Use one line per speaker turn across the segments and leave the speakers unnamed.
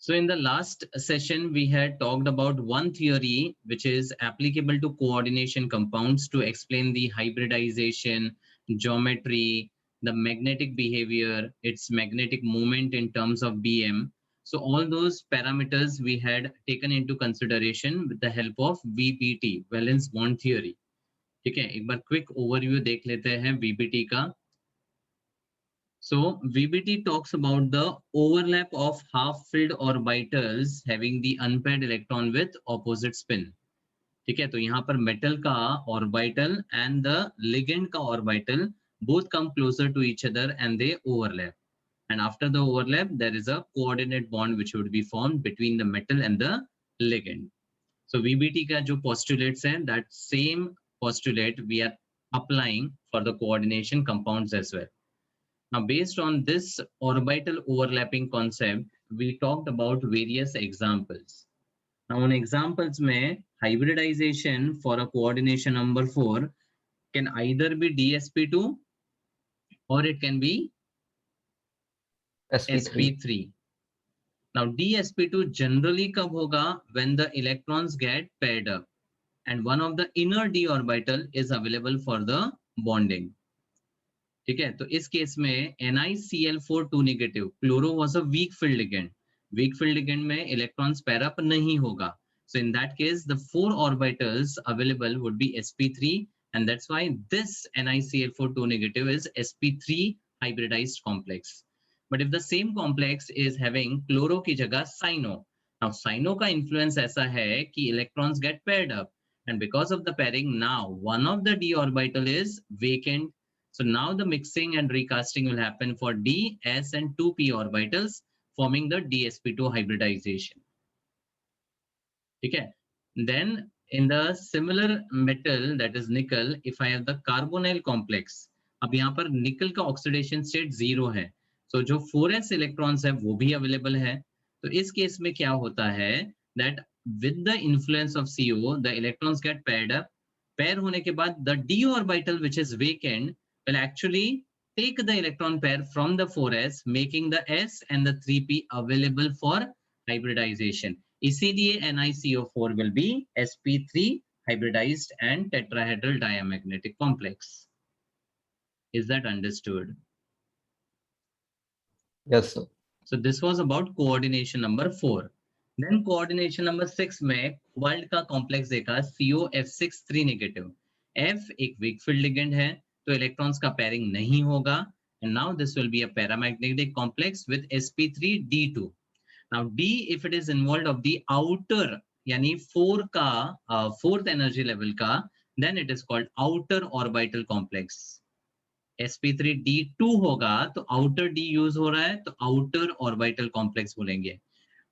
So in the last session, we had talked about one theory which is applicable to coordination compounds to explain the hybridization, geometry, the magnetic behavior, its magnetic moment in terms of Bm. So all those parameters we had taken into consideration with the help of VBT, valence bond theory. ठीक है, एक बार quick overview देख लेते हैं VBT का. So VBT talks about the overlap of half-filled orbitals having the unpaired electron with opposite spin. ठीक है, तो यहाँ पर metal का orbital and the ligand का orbital both come closer to each other and they overlap. And after the overlap, there is a coordinate bond which would be formed between the metal and the ligand. So VBT का जो postulates हैं, that same postulate we are applying for the coordination compounds as well. Now, based on this orbital overlapping concept, we talked about various examples. Now, on examples mein, hybridization for a coordination number 4 can either be DsP2 or it can be sp3. Now, DsP2 generally kab hoga when the electrons get paired up and one of the inner d orbital is available for the bonding. ठीक है, तो इस case में NiCl4 negative, chloro was a weak field ligand. Weak field ligand में electrons pair up नहीं होगा. So in that case, the 4 orbitals available would be sp3, and that's why this NiCl4 negative is sp3 hybridized complex. But if the same complex is having chloro की जगह cyno, now cyno का influence ऐसा है कि electrons get paired up, and because of the pairing, now one of the d orbital is vacant. So now the mixing and recasting will happen for D, S, and 2p orbitals, forming the dsp2 hybridization. Okay. Then in the similar metal, that is nickel, if I have the carbonyl complex, अब यहाँ पर nickel का oxidation state 0 है. So जो 4s electrons है वो भी available है. तो इस केस में क्या होता है that with the influence of CO, the electrons get paired up. Pair होने के बाद the d orbital which is vacant will actually take the electron pair from the 4s, making the s and the 3p available for hybridization. इसीलिए NiCO4 will be sp3 hybridized and tetrahedral diamagnetic complex. Is that understood?
Yes, sir.
So this was about coordination number 4. Then coordination number 6 में cobalt का complex देखा COF6 negative. F एक weak field ligand है, तो electrons का pairing नहीं होगा. And now this will be a paramagnetic complex with sp3d2. Now D, if it is involved of the outer, यानी 4 का fourth energy level का, then it is called outer orbital complex. sp3d2 होगा तो outer D use हो रहा है तो outer orbital complex बोलेंगे.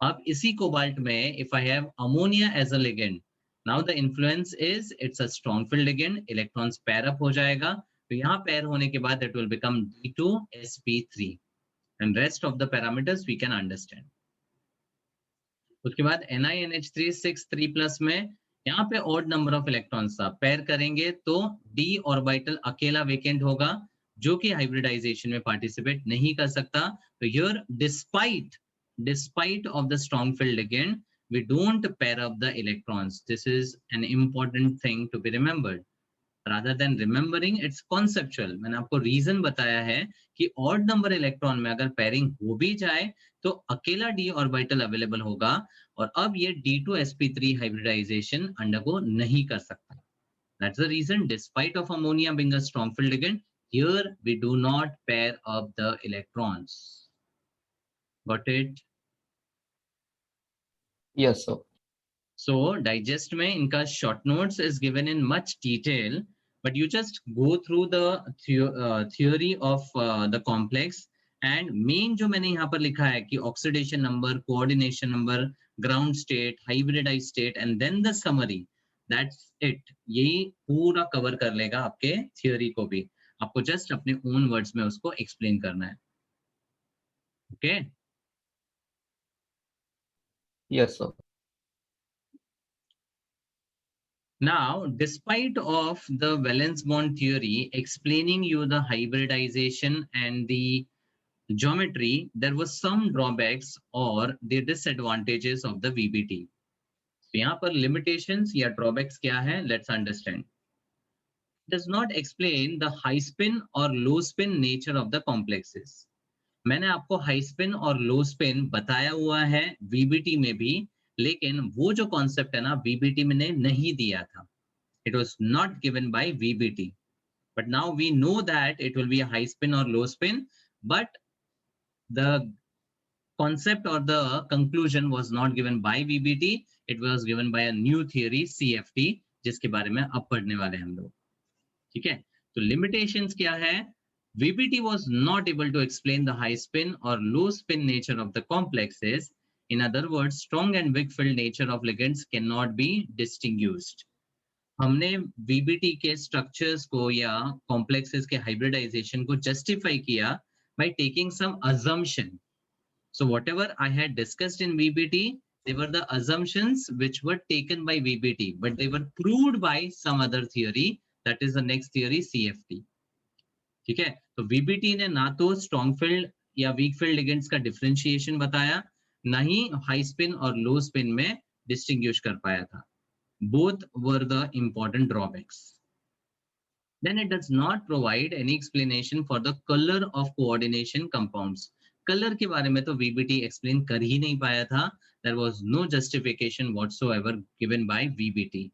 अब इसी कोबाल्ट में if I have ammonia as a ligand, now the influence is it's a strong field ligand, electrons pair up हो जाएगा, तो यहाँ pair होने के बाद it will become D2 sp3 and rest of the parameters we can understand. उसके बाद NiNH3 6 3+ में यहाँ पे ऑड नंबर ऑफ इलेक्ट्रॉन्स था, पेयर करेंगे तो d ऑर्बिटल अकेला वेकेंट होगा जो कि हाइब्रिडाइजेशन में पार्टिसिपेट नहीं कर सकता. तो here despite of the strong field ligand we don't pair up the electrons. This is an important thing to be remembered. Rather than remembering, it's conceptual. मैंने आपको रीजन बताया है कि ऑड नंबर इलेक्ट्रॉन में अगर पेयरिंग हो भी जाए तो अकेला d ऑर्बिटल अवेलेबल होगा और अब ये d2 sp3 हाइब्रिडाइजेशन अंडरगो नहीं कर सकता. That's the reason, despite of ammonia being a strong field ligand, here we do not pair up the electrons. Got it?
Yes, sir.
So digest में इनका short notes is given in much detail, but you just go through the theory of the complex and main जो मैंने यहाँ पर लिखा है कि oxidation number, coordination number, ground state, hybridized state and then the summary, that's it. यही पूरा cover कर लेगा आपके theory को भी. आपको just अपने own words में उसको explain करना है. Okay?
Yes, sir.
Now, despite of the valence bond theory explaining you the hybridization and the geometry, there was some drawbacks or the disadvantages of the VBT. तो यहाँ पर limitations या drawbacks क्या है? Let's understand. Does not explain the high spin or low spin nature of the complexes. मैंने आपको high spin और लो spin बताया हुआ है वीबीटी में भी, लेकिन वो जो कॉन्सेप्ट है ना वीबीटी में ने नहीं दिया था. It was not given by VBT. But now we know that it will be a high spin or low spin, but the concept or the conclusion was not given by VBT. It was given by a new theory CFT, जिसके बारे में अब पढ़ने वाले हैं हम लोग. ठीक है, तो limitations क्या है? VBT was not able to explain the high spin or low spin nature of the complexes. In other words, strong and weak field nature of ligands cannot be distinguished. हमने VBT के structures को या complexes के hybridisation को justify किया by taking some assumption. So whatever I had discussed in VBT, they were the assumptions which were taken by VBT, but they were proved by some other theory, that is the next theory CFT. ठीक है, तो VBT ने ना तो strong field या week field ligands का differentiation बताया, ना ही हाई स्पिन और लो स्पिन में डिस्टिंग्विश कर पाया था. Both were the important drawbacks. Then it does not provide any explanation for the color of coordination compounds. Color के बारे में तो VBT explain कर ही नहीं पाया था. There was no justification whatsoever given by VBT.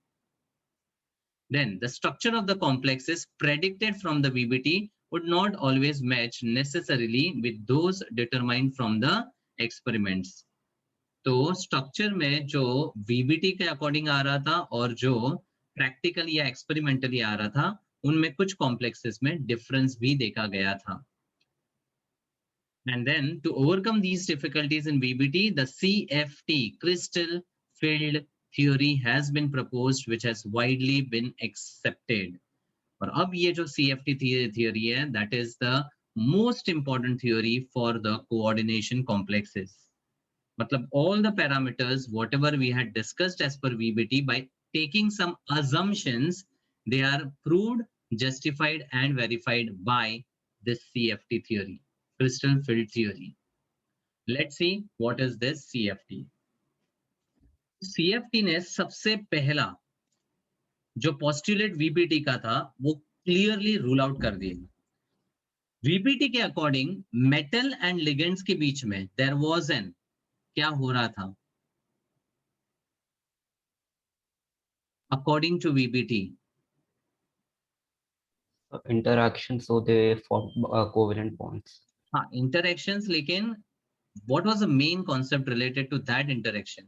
Then the structure of the complexes predicted from the VBT would not always match necessarily with those determined from the experiments. तो structure में जो VBT के according आ रहा था और जो practical या experimentally आ रहा था, उनमें कुछ कॉम्प्लेक्सेस में डिफरेंस भी देखा गया था. And then to overcome these difficulties in VBT, the CFT, crystal field theory, has been proposed, which has widely been accepted. और अब ये जो CFT theory है, that is the most important theory for the coordination complexes. मतलब all the parameters whatever we had discussed as per VBT, by taking some assumptions, they are proved, justified and verified by this CFT theory, crystal field theory. Let's see what is this CFT. CFT ने सबसे पहला जो postulate VBT का था वो clearly rule out कर दिया. VBT के according metal and ligands के बीच में there was an, क्या हो रहा था? According to VBT,
interaction, so they form covalent bonds.
हाँ, interactions, लेकिन what was the main concept related to that interaction?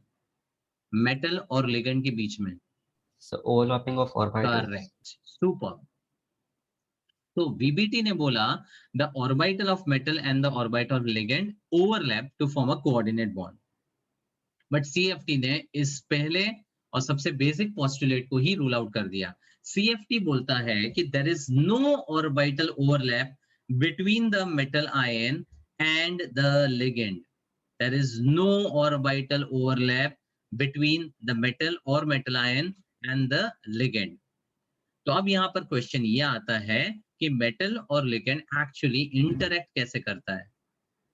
Metal और ligand के बीच में.
So overlapping of orbitals.
Correct. Super. So VBT ने बोला the orbital of metal and the orbital of ligand overlap to form a coordinate bond. But CFT ने इस पहले और सबसे बेसिक postulate को ही rule out कर दिया. CFT बोलता है कि there is no orbital overlap between the metal ion and the ligand. There is no orbital overlap between the metal or metal ion and the ligand. तो अब यहाँ पर क्वेश्चन ये आता है कि मेटल और लिगेंड एक्चुअली इंटरैक्ट कैसे करता है.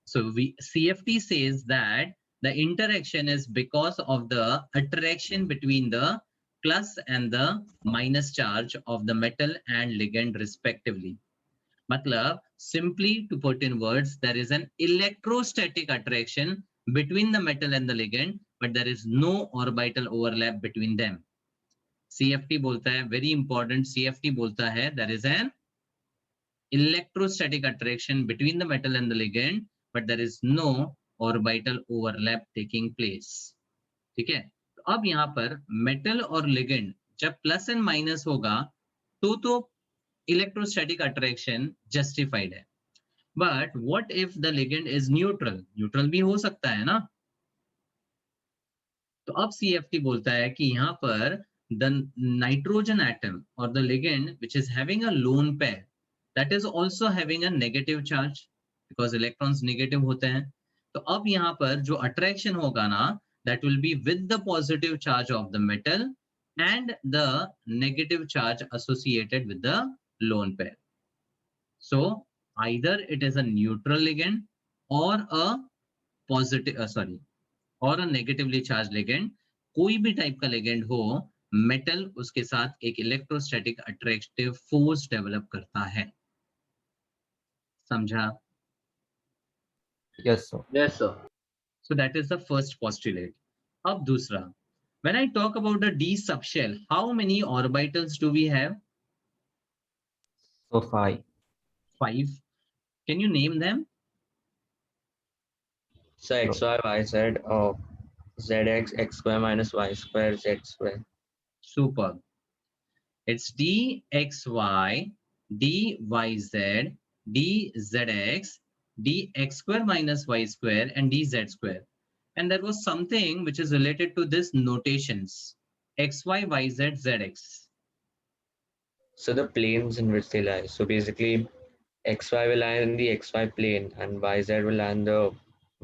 So CFT says that the interaction is because of the attraction between the plus and the minus charge of the metal and ligand respectively. मतलब simply to put in words, there is an electrostatic attraction between the metal and the ligand, but there is no orbital overlap between them. CFT बोलता है, very important, CFT बोलता है there is an electrostatic attraction between the metal and the ligand, but there is no orbital overlap taking place. ठीक है, तो अब यहाँ पर मेटल और लिगेंड जब प्लस एंड माइनस होगा तो इलेक्ट्रोस्टैटिक अट्रैक्शन जस्टिफाइड है. But what if the ligand is neutral? Neutral भी हो सकता है ना. तो अब CFT बोलता है कि यहाँ पर the nitrogen atom or the ligand which is having a lone pair, that is also having a negative charge because electrons negative होते हैं. तो अब यहाँ पर जो attraction होगा ना, that will be with the positive charge of the metal and the negative charge associated with the lone pair. So either it is a neutral ligand और अ पॉजिटिव सॉरी और अ नेगेटिवली चार्ज लिगेंड, कोई भी type का ligand हो, metal उसके साथ एक electrostatic attractive force develop करता है। समझा?
Yes, sir.
Yes, sir.
So that is the first postulate. अब दूसरा, when I talk about the d subshell, how many orbitals do we have?
So 5.
5. Can you name them?
So x, y, y, z, zx, x square minus y square, z square.
Super. It's dxy, dyz, dzx, dx square minus y square, and dz square. And there was something which is related to this notations, xy, yz, zx.
So the planes in which they lie. So basically, xy will lie in the xy plane, and yz will lie in the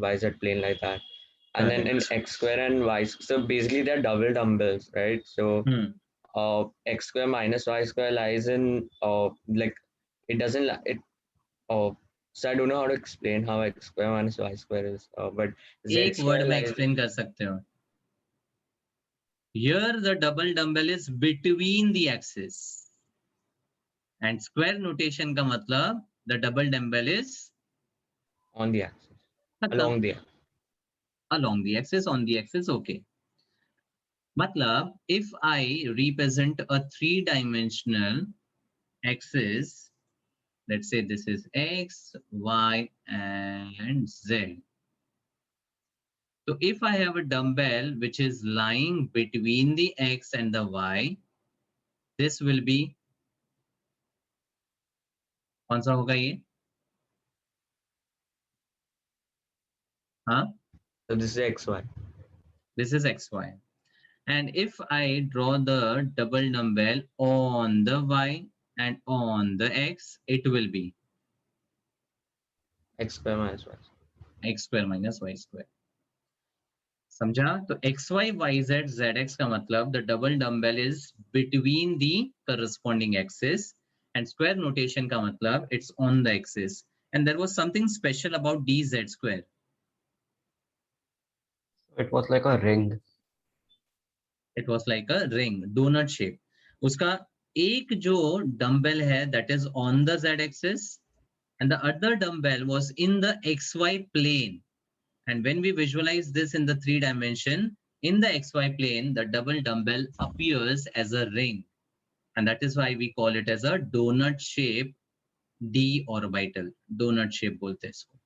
yz plane, like that. And then in
Correct.
x square and y, so basically they're double dumbbells, right? So
Hmm.
x square minus y square lies in like it doesn't it so I don't know how to explain how x square minus y square is, but z
एक word
square
में
lies
explain कर सकते हो. Here the double dumbbell is between the axis. And square notation का मतलब the double dumbbell is
on the axis,
खत्म.
along the axis.
Along the axis, on the axis, okay. मतलब if I represent a three-dimensional axis, let's say this is x, y, and z. So if I have a dumbbell which is lying between the x and the y, this will be, कौन सा होगा ये? हाँ?
So this is xy.
This is xy. And if I draw the double dumbbell on the y and on the x, it will be
X square minus y.
x square minus y square. समझा? तो xy yz zx का मतलब the double dumbbell is between the corresponding axis, and square notation का मतलब it's on the axis. And there was something special about dz square.
It was like a ring.
It was like a ring, donut shape. उसका एक जो dumbbell है that is on the z axis, and the other dumbbell was in the xy plane. And when we visualize this in the 3 dimension, in the xy plane, the double dumbbell appears as a ring. And that is why we call it as a donut shape d orbital. Donut shape बोलते हैं इसको.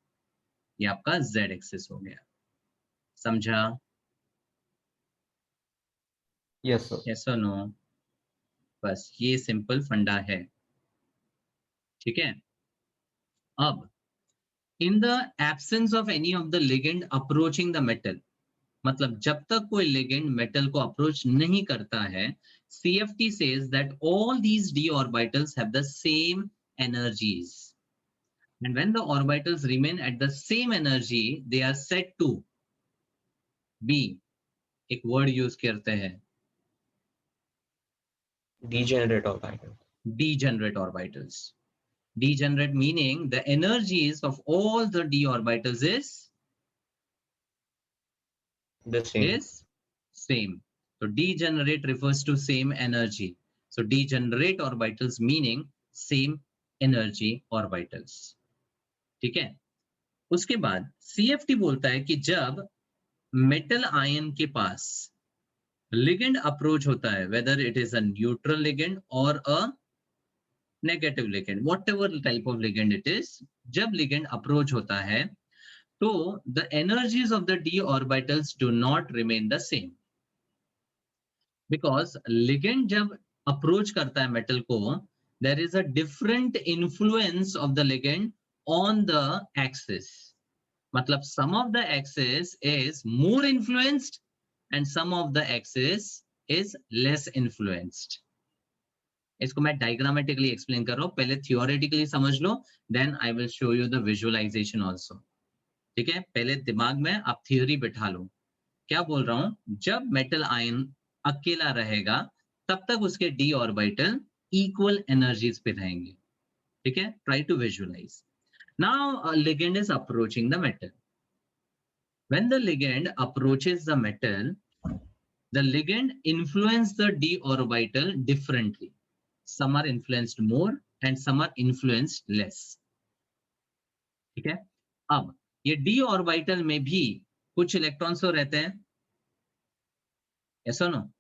ये आपका z axis हो गया. समझा?
Yes, sir.
Yes or no? बस ये सिंपल फंडा है. ठीक है? अब in the absence of any of the ligand approaching the metal, मतलब जब तक कोई ligand metal को approach नहीं करता है, CFT says that all these d orbitals have the same energies, and when the orbitals remain at the same energy, they are said to be, एक word use करते हैं,
Degenerate orbital.
degenerate orbitals. Degenerate meaning the energies of all the d orbitals is
The same.
Same. So degenerate refers to same energy. So degenerate orbitals meaning same energy orbitals. ठीक है? उसके बाद CFT बोलता है कि जब metal ion के पास ligand approach होता है, whether it is a neutral ligand or a negative ligand, whatever type of ligand it is, जब ligand approach होता है, तो the energies of the d orbitals do not remain the same. Because ligand जब approach करता है metal को, there is a different influence of the ligand on the axis. मतलब some of the axis is more influenced and some of the axis is less influenced. इसको मैं diagrammatically explain कर रहा हूँ, पहले theoretically समझ लो, then I will show you the visualization also. ठीक है? पहले दिमाग में आप theory बिठा लो. क्या बोल रहा हूं? जब मेटल आयन अकेला रहेगा तब तक उसके d ऑर्बिटल इक्वल एनर्जीज पे रहेंगे. ठीक है? Try to visualize. Now a ligand is approaching the metal. When the ligand approaches the metal, the ligand influence the d orbital differently. Some are influenced more and some are influenced less. ठीक है? अब ये d orbital में भी कुछ electrons तो रहते हैं. Yes or no?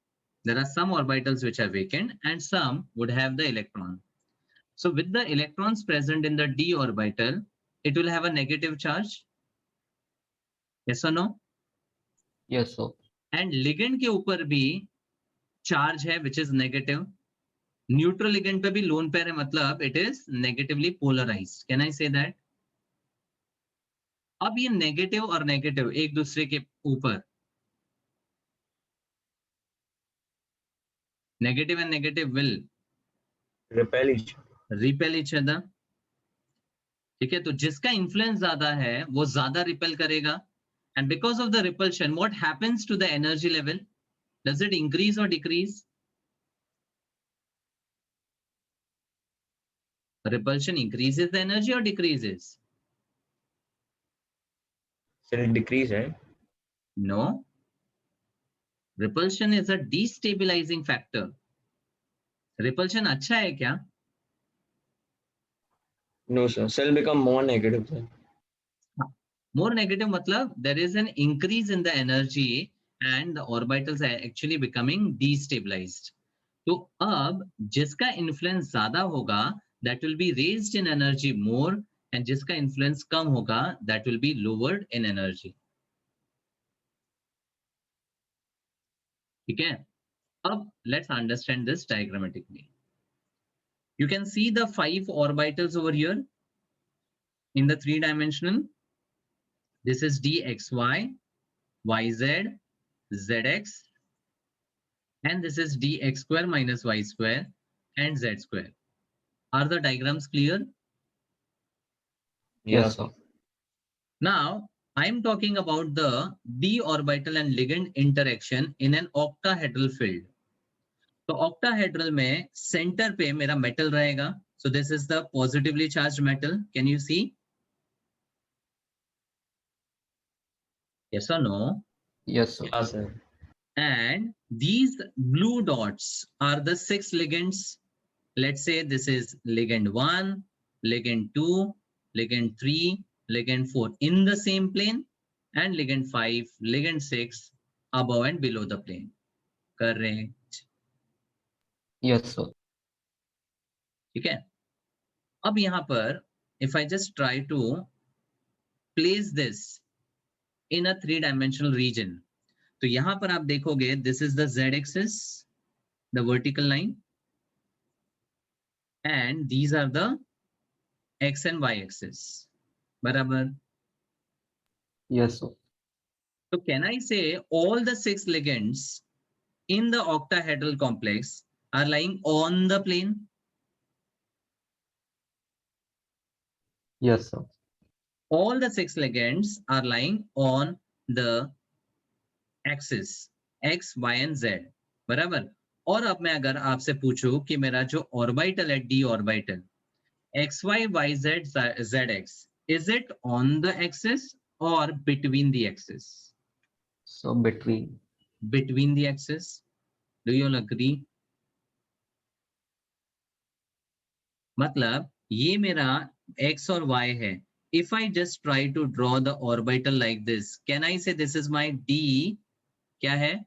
There are some orbitals which are vacant and some would have the electron. So with the electrons present in the d orbital, it will have a negative charge. Yes or no?
Yes, sir.
And ligand के ऊपर भी charge है which is negative. Neutral ligand पे भी lone pair है, मतलब it is negatively polarized. Can I say that? अब ये negative और negative एक दूसरे के ऊपर, negative and negative will
repel each
other. ठीक है, तो जिसका इन्फ्लुएंस ज्यादा है वो ज्यादा रिपेल करेगा. And because of the repulsion, what happens to the energy level? Does it increase or decrease? Repulsion increases the energy or decreases?
So it decrease, right?
No. Repulsion is a destabilizing factor. Repulsion अच्छा है क्या?
No, sir. Cell become more negative, sir.
More negative मतलब there is an increase in the energy and the orbitals are actually becoming destabilized. तो अब जिसका influence ज्यादा होगा that will be raised in energy more and जिसका influence कम होगा that will be lowered in energy. ठीक है? अब let's understand this diagrammatically. You can see the 5 orbitals over here in the 3-dimensional. This is dxy, yz, zx, and this is dx square minus y square and z square. Are the diagrams clear?
Yes, sir.
Now, I'm talking about the d orbital and ligand interaction in an octahedral field. तो octahedral में center पे मेरा metal रहेगा. So this is the positively charged metal. Can you see? Yes or no?
Yes, sir.
Yes, sir.
And these blue dots are the 6 ligands. Let's say this is ligand 1, ligand 2, ligand 3, ligand 4 in the same plane, and ligand 5, ligand 6 above and below the plane. Correct.
Yes, sir.
ठीक है? अब यहाँ पर if I just try to place this in a 3-dimensional region, तो यहाँ पर आप देखोगे this is the z-axis, the vertical line, and these are the x and y axis. बराबर?
Yes, sir.
So can I say all the 6 ligands in the octahedral complex are lying on the plane?
Yes, sir.
All the 6 ligands are lying on the axis x, y and z. बराबर? और अब मैं अगर आपसे पूछूं कि मेरा जो ऑर्बिटल है d orbital xy, yz, zx, is it on the axis or between the axis?
So between.
Between the axis. Do you all agree? मतलब ये मेरा x और y है. If I just try to draw the orbital like this, can I say this is my d? क्या है?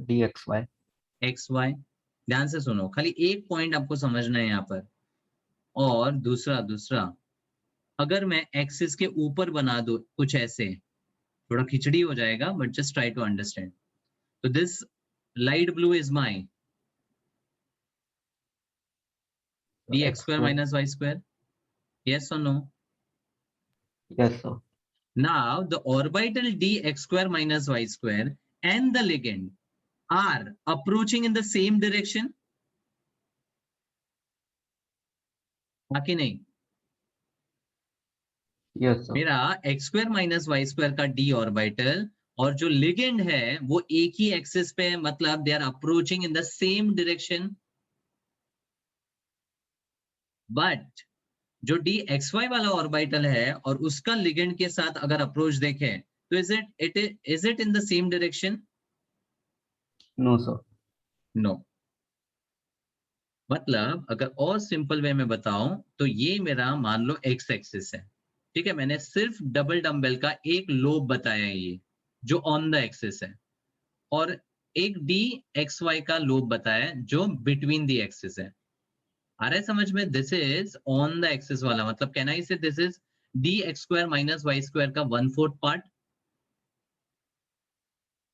dxy.
xy. ध्यान से सुनो, खाली एक पॉइंट आपको समझना है यहाँ पर. और दूसरा अगर मैं एक्सिस के ऊपर बना दूं कुछ ऐसे, थोड़ा खिचड़ी हो जाएगा, but just try to understand. तो this light blue is my dx square minus y square. Yes or no?
Yes, sir.
Now the orbital dx square minus y square and the ligand are approaching in the same direction. बाकी नहीं.
Yes, sir.
मेरा x square minus y square का d orbital और जो ligand है वो एक ही axis पे है, मतलब they are approaching in the same direction. But जो dxy वाला ऑर्बिटल है और उसका लिगेंड के साथ अगर अप्रोच देखें तो is it in the same direction?
No, sir.
No. मतलब अगर और सिंपल वे में बताऊं तो ये मेरा मान लो एक्स एक्सिस है, ठीक है। मैंने सिर्फ डबल डंबल का एक लोब बताया है ये, जो ऑन द एक्सिस है, और एक डी एक्स वाई का लोब बताया है जो बिटवीन द एक्सिस है। आ रहा है समझ में? This is on the axis वाला, मतलब can I say this is D X square minus Y square का 1/4 पार्ट,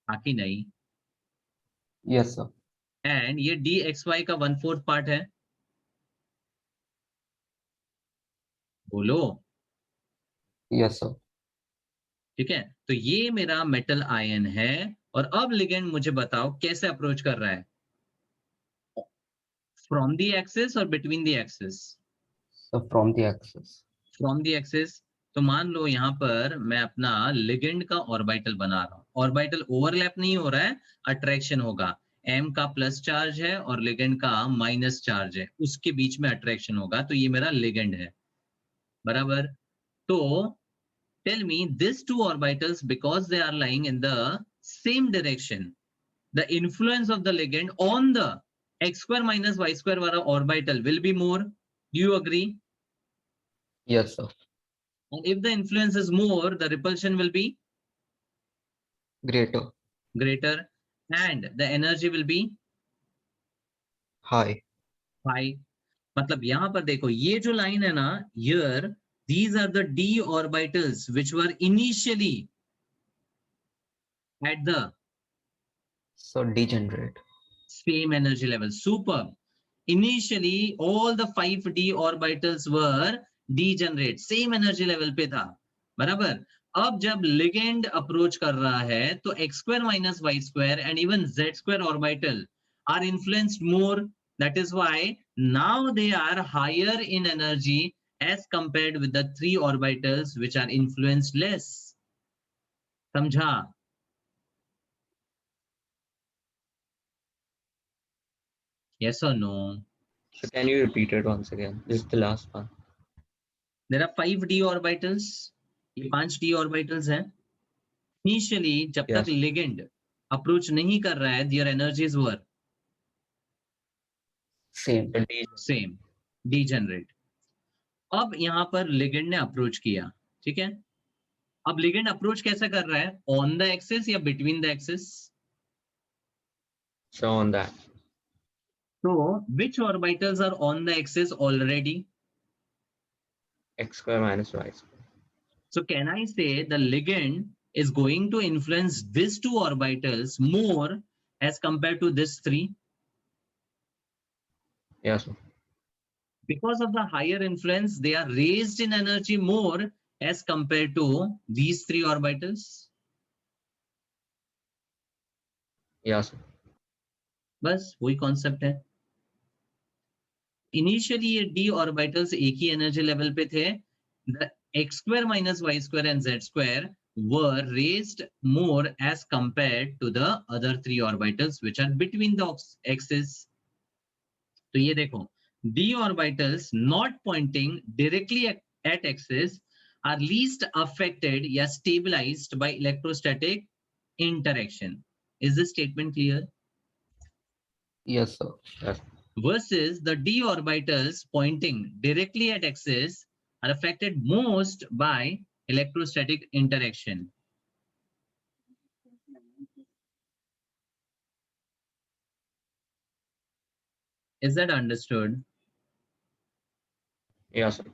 बाकी नहीं।
Yes, sir.
एंड ये डी एक्स वाई का 1/4 पार्ट है, बोलो।
Yes, sir.
ठीक है, तो ये मेरा मेटल आयन है। और अब लिगेंड मुझे बताओ कैसे अप्रोच कर रहा है, फ्रॉम द एक्सिस और between the axis?
So from the axis.
From the axis. तो मान लो यहाँ पर मैं अपना लिगेंड का ऑर्बिटल बना रहा हूँ, ऑर्बिटल ओवरलैप नहीं हो रहा है, अट्रैक्शन होगा। m का प्लस चार्ज है और लिगेंड का माइनस चार्ज है, उसके बीच में अट्रैक्शन होगा, तो ये मेरा लिगेंड है, बराबर। तो tell me these two orbitals, because they are lying in the same direction, the influence of the ligand on the x square minus y square wala orbital will be more. Do you agree?
Yes, sir.
And if the influence is more, the repulsion will be
Greater.
greater, and the energy will be
High.
high. मतलब यहां पर देखो, ये जो line है ना, here these are the d orbitals which were initially at the
So degenerate.
same energy level. Super. Initially all the 5d orbitals were degenerate, same energy level पे था, बराबर। अब जब लिगेंड अप्रोच कर रहा है तो x square minus y square and even z square orbital are influenced more. That is why now they are higher in energy as compared with the 3 orbitals which are influenced less. समझा? Yes or no?
So can you repeat it once again? This is the last one.
There are 5d orbitals, ये 5d orbitals हैं। Initially जब तक
Yes.
Ligand approach नहीं कर रहा है, their energies were
Same.
So D,
same, degenerate. अब यहाँ पर लिगेंड ने अप्रोच किया, ठीक है। अब लिगेंड अप्रोच कैसा कर रहा है, ऑन द एक्सिस या between the axis?
so on that.
तो which orbitals are on the axis already?
X square minus y square.
So can I say the ligand is going to influence these two orbitals more as compared to this 3?
Yes, sir.
Because of the higher influence, they are raised in energy more as compared to these 3 orbitals.
Yes, sir.
बस वही concept है। Initially ये d orbitals एक ही energy level पे थे, the x square minus y square and z square were raised more as compared to the other 3 orbitals which are between the axes. तो ये देखो, d orbitals not pointing directly at axis are least affected या stabilized by electrostatic interaction. Is this statement clear?
Yes, sir.
Yes.
Versus the d orbitals pointing directly at axis are affected most by electrostatic interaction. Is that understood?
Yes, sir.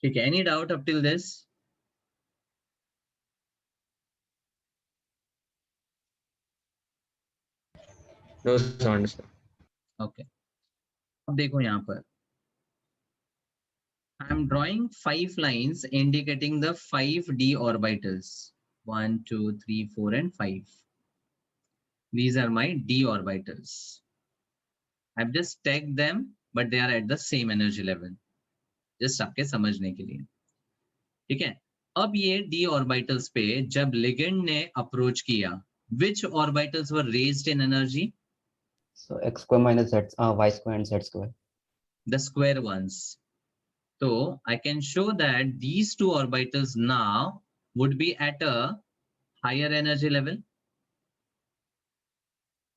Okay, any doubt up till this?
No, sir, understand.
Okay. अब देखो यहाँ पर, I am drawing 5 lines indicating the 5d orbitals. 1, 2, 3, 4 and 5. These are my d orbitals. I've just tagged them, but they are at the same energy level. Just आपके समझने के लिए, ठीक है। अब ये d orbitals पे जब लिगेंड ने अप्रोच किया, which orbitals were raised in energy?
So x square minus z, y square and z square.
The square ones. So I can show that these two orbitals now would be at a higher energy level.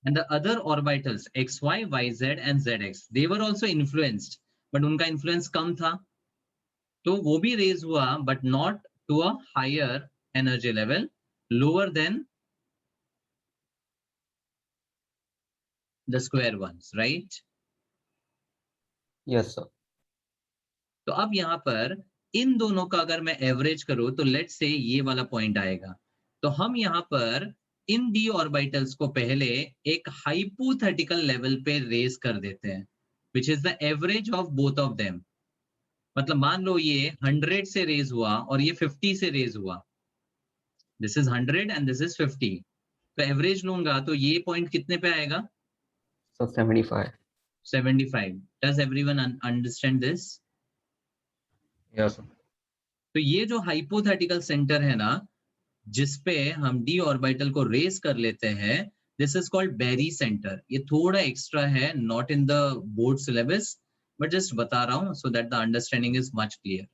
And the other orbitals xy, yz and zx, they were also influenced, but उनका influence कम था, तो वो भी raise हुआ, but not to a higher energy level, lower than the square ones, right?
Yes, sir.
तो अब यहाँ पर इन दोनों का अगर मैं एवरेज करूं तो लेट्स से ये वाला पॉइंट आएगा, तो हम यहाँ पर इन डी ऑर्बिटल्स को पहले एक हाइपोथेटिकल लेवल पे रेज कर देते हैं, which is the average of both of them. मतलब मान लो ये 100 से रेज हुआ और ये 50 से रेज हुआ, this is 100 and this is 50, तो एवरेज लूंगा तो ये पॉइंट कितने पे आएगा?
So 75.
75. Does everyone understand this?
Yes.
तो ये जो हाइपोथेटिकल सेंटर है ना, जिसपे हम डी ऑर्बिटल को रेस कर लेते हैं, this is called barycentre. ये थोड़ा एक्स्ट्रा है, not in the board syllabus, but just बता रहा हूं so that the understanding is much clear.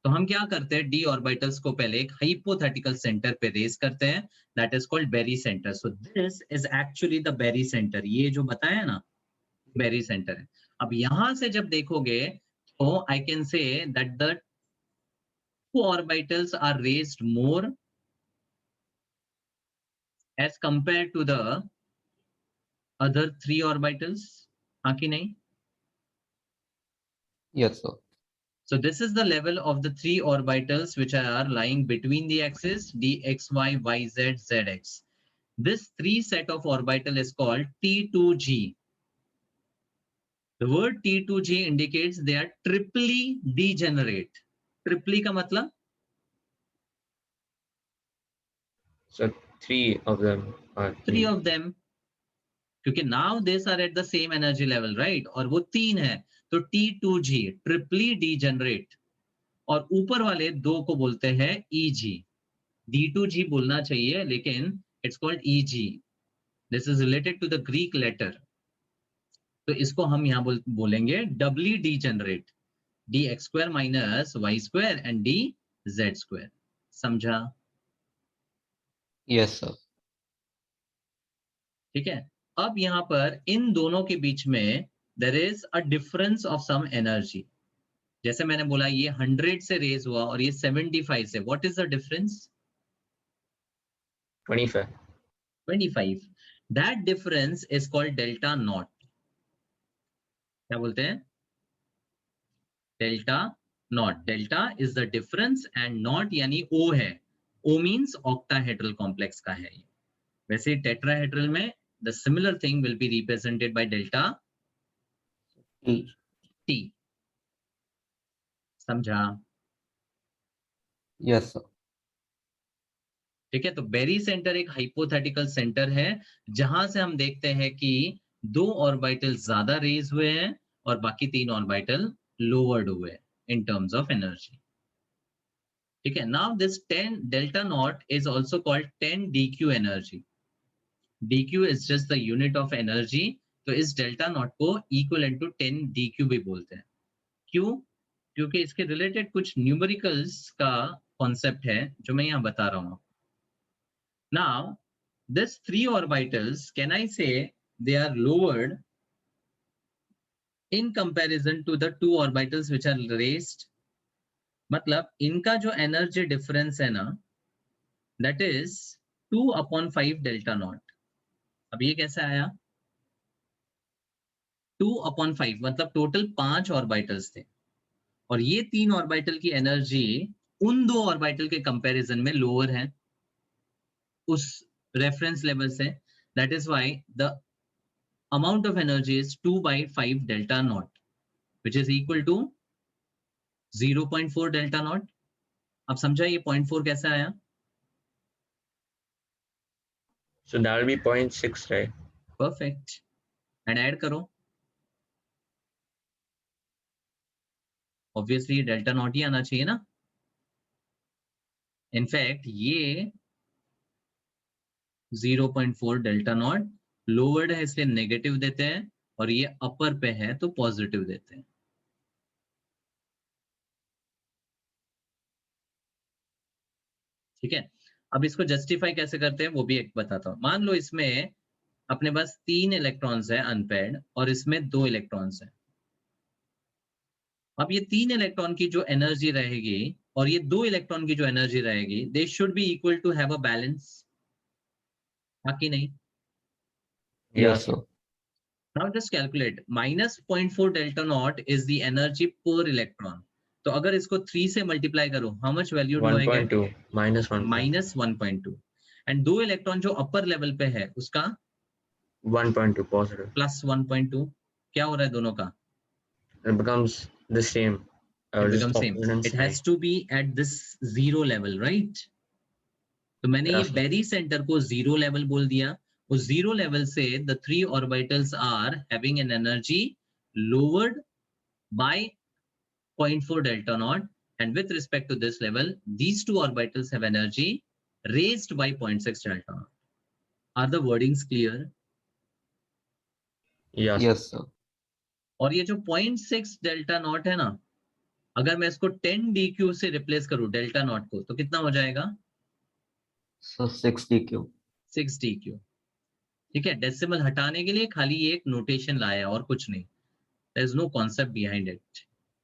तो हम क्या करते हैं, डी ऑर्बिटल्स को पहले एक हाइपोथेटिकल सेंटर पे रेस करते हैं, that is called barycentre. So this is actually the barycentre. ये जो बताया ना, बेरी सेंटर है. अब यहां से जब देखोगे तो I can say that the two orbitals are raised more as compared to the other three orbitals. हाँ कि नहीं?
Yes, sir.
So this is the level of the three orbitals which are lying between the axis dx, y, yz, zx. This three set of orbital is called T2G. The word T2G indicates they are triply degenerate. Triply का मतलब?
So three of them are
Three of them. क्योंकि now these are at the same energy level, right? और वो तीन है, तो T2G ट्रिपली degenerate. और ऊपर वाले दो को बोलते हैं EG. D2G बोलना चाहिए, लेकिन it's called EG. This is related to the Greek letter. तो इसको हम यहाँ बोलेंगे doubly degenerate. dx square minus y square and dz square. समझा?
Yes, sir.
ठीक है. अब यहाँ पर इन दोनों के बीच में there is a difference of some energy. जैसे मैंने बोला ये 100 से रेज हुआ और ये 75 से. What is the difference?
25.
25. That difference is called delta naught. क्या बोलते हैं? Delta naught. Delta is the difference and naught यानी O है. O means octahedral complex का है. वैसे tetrahedral में the similar thing will be represented by delta T. समझा?
Yes, sir.
ठीक है. तो बेरी सेंटर एक हाइपोथेटिकल सेंटर है जहां से हम देखते हैं कि दो ऑर्बिटल ज्यादा रेज हुए हैं और बाकी तीन ऑर्बिटल लोवर्ड हुए इन टर्म्स ऑफ एनर्जी. ठीक है. Now this 10 delta not is also called 10 dq energy. dq is just the unit of energy. तो इस डेल्टा नॉट को इक्विवेलेंट टू 10 dq भी बोलते हैं. क्यों? क्योंकि इसके रिलेटेड कुछ न्यूमेरिकल्स का कॉन्सेप्ट है जो मैं यहाँ बता रहा हूँ. Now, these three orbitals, can I say they are lowered in comparison to the two orbitals which are raised? मतलब इनका जो एनर्जी डिफरेंस है ना, that is 2/5 डेल्टा नॉट. अब ये कैसे आया? 2/5 मतलब टोटल 5 ऑर्बिटल्स थे और ये तीन ऑर्बिटल की एनर्जी उन दो ऑर्बिटल के कंपैरिजन में लोअर है उस रेफरेंस लेवल से. That is why the amount of energy is 2/5 delta naught, which is equal to 0.4 delta naught. अब समझा ये 0.4 कैसे आया?
So that will be 0.6, right?
Perfect. And add करो. Obviously delta naught ही आना चाहिए ना. In fact ये 0.4 delta naught लोवर्ड है इसलिए नेगेटिव देते हैं, और ये अपर पे है तो पॉजिटिव देते हैं। ठीक है, अब इसको जस्टिफाई कैसे करते हैं वो भी एक बताता हूं। मान लो इसमें अपने पास 3 इलेक्ट्रॉन्स है अनपेयर्ड, और इसमें 2 इलेक्ट्रॉन्स है। अब ये 3 इलेक्ट्रॉन की जो एनर्जी रहेगी और ये 2 इलेक्ट्रॉन की जो एनर्जी रहेगी, they should be equal to have a balance, बाकी नहीं।
Yes, sir.
Now just calculate -0.4 delta naught is the energy per electron. तो अगर इसको 3 से मल्टीप्लाई करो, how much value do I get?
1.2 minus 1.
-1.2. And 2 electron जो upper level पे है उसका
1.2 positive.
+1.2। क्या हो रहा है दोनों का?
It becomes the same.
It
Just
becomes same.
opposite and
It
side.
has to be at this zero level, right? तो मैंने ये
Yes, sir.
बेरी सेंटर को जीरो लेवल बोल दिया। उस जीरो लेवल से the 3 orbitals are having an energy lowered by 0.4 delta naught, and with respect to this level, these 2 orbitals have energy raised by 0.6 delta naught. Are the wordings clear?
Yes.
Yes, sir.
और ये जो 0.6 delta not है ना, अगर मैं इसको 10 dq से replace करूं डेल्टा नॉट को, तो कितना हो जाएगा?
So 6 DQ.
6 dq। ठीक है, डेसिमल हटाने के लिए खाली ये एक नोटेशन लाया और कुछ नहीं। There is no concept behind it.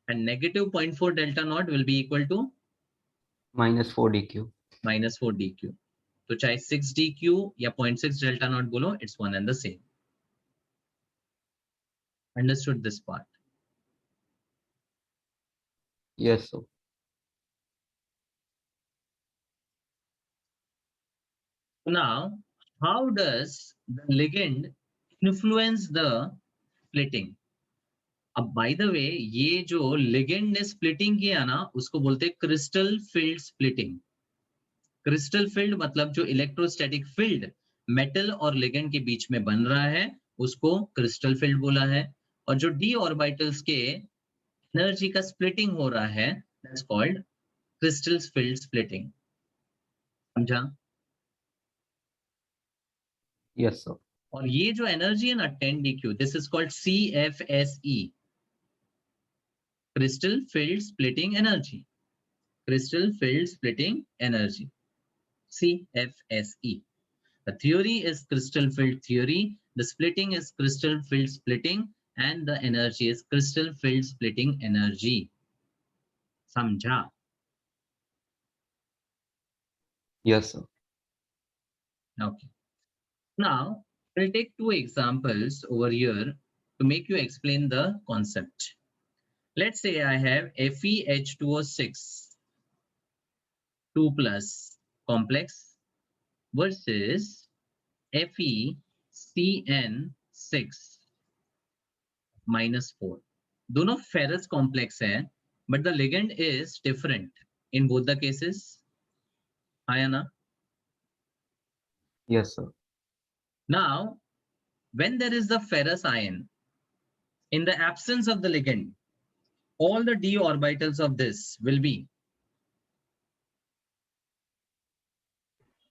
And negative 0.4 delta naught will be equal to
-4 DQ.
-4 dq. तो चाहे 6 dq या 0.6 delta naught बोलो, it's one and the same. Understood this part?
Yes, sir.
Now, how does the ligand influence the splitting? अब by the way, ये जो ligand ने splitting किया ना, उसको बोलते हैं crystal field splitting. Crystal field मतलब जो इलेक्ट्रोस्टैटिक फील्ड मेटल और लिगेंड के बीच में बन रहा है, उसको क्रिस्टल फील्ड बोला है। और जो डी ऑर्बिटल्स के एनर्जी का स्प्लिटिंग हो रहा है, that's called crystal field splitting. समझा?
Yes, sir.
और ये जो एनर्जी है ना 10 dq, this is called CFSE, crystal field splitting energy. Crystal field splitting energy, CFSE. The theory is crystal field theory, the splitting is crystal field splitting, and the energy is crystal field splitting energy. समझा?
Yes, sir.
Okay. Now we'll take 2 examples over here to make you explain the concept. Let's say I have FeH2O6 2 plus complex versus FeCN6 -4. दोनों ferrous complex है, but the ligand is different in both the cases. आया ना?
Yes, sir.
Now, when there is the ferrous ion, in the absence of the ligand, all the d orbitals of this will be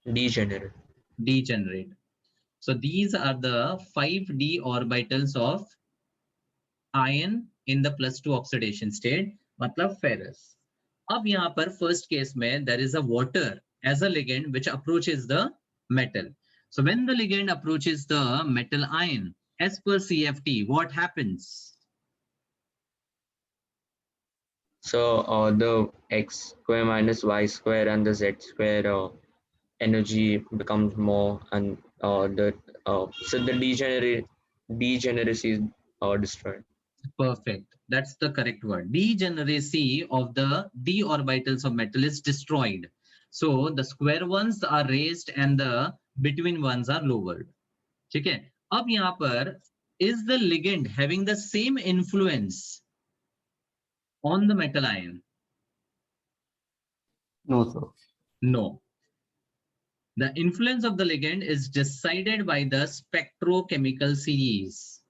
Degenerate.
degenerate. So these are the 5 d orbitals of ion in the +2 oxidation state, मतलब ferrous. अब यहाँ पर first case में there is a water as a ligand which approaches the metal. So when the ligand approaches the metal ion, as per CFT, what happens?
So the x square minus y square and the z square energy becomes more, and so the degeneracy is destroyed.
Perfect. That's the correct word. Degeneracy of the d orbitals of metal is destroyed. So the square ones are raised and the between ones are lowered. ठीक है? अब यहाँ पर is the ligand having the same influence on the metal ion?
No, sir.
No. The influence of the ligand is decided by the spectrochemical series.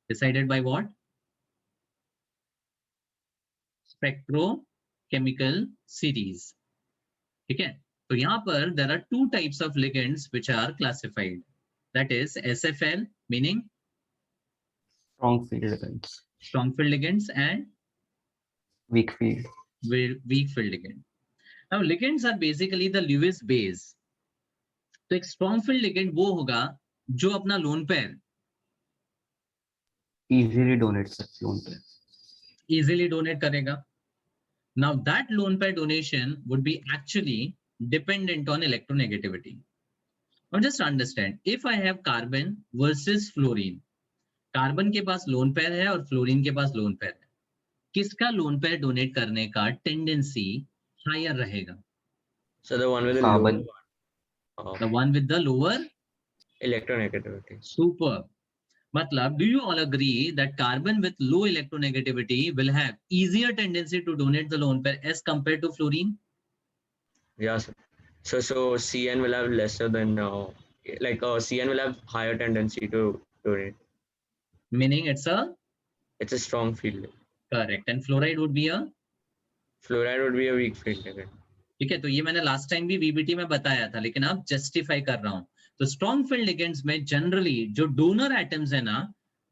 Decided by what? Spectrochemical series. ठीक है? तो यहाँ पर there are 2 types of ligands which are classified. that is SFL, meaning
Strong field ligands.
strong field ligands and
Weak field.
weak field ligand. Now ligands are basically the Lewis base. तो एक strong field ligand वो होगा जो अपना lone pair
Easily donates the lone pair.
easily donate करेगा. Now that lone pair donation would be actually dependent on electronegativity. Now just understand, if I have carbon versus fluorine, carbon के पास lone pair है और fluorine के पास lone pair है, किसका lone pair donate करने का tendency higher रहेगा?
So the one with the
Carbon.
The one with the lower
electronegativity.
Super. मतलब, do you all agree that carbon with low electronegativity will have easier tendency to donate the lone pair as compared to fluorine?
Yes. So CN will have lesser than CN will have higher tendency to donate.
Meaning it's a
strong field.
correct. And fluoride would be a
Fluoride would be a weak field ligand.
ठीक है, तो ये मैंने last time भी VBT में बताया था, लेकिन अब जस्टिफाई कर रहा हूं. तो स्ट्रॉन्ग फील्ड लिगेंड्स में जनरली जो डोनर एटम्स है ना,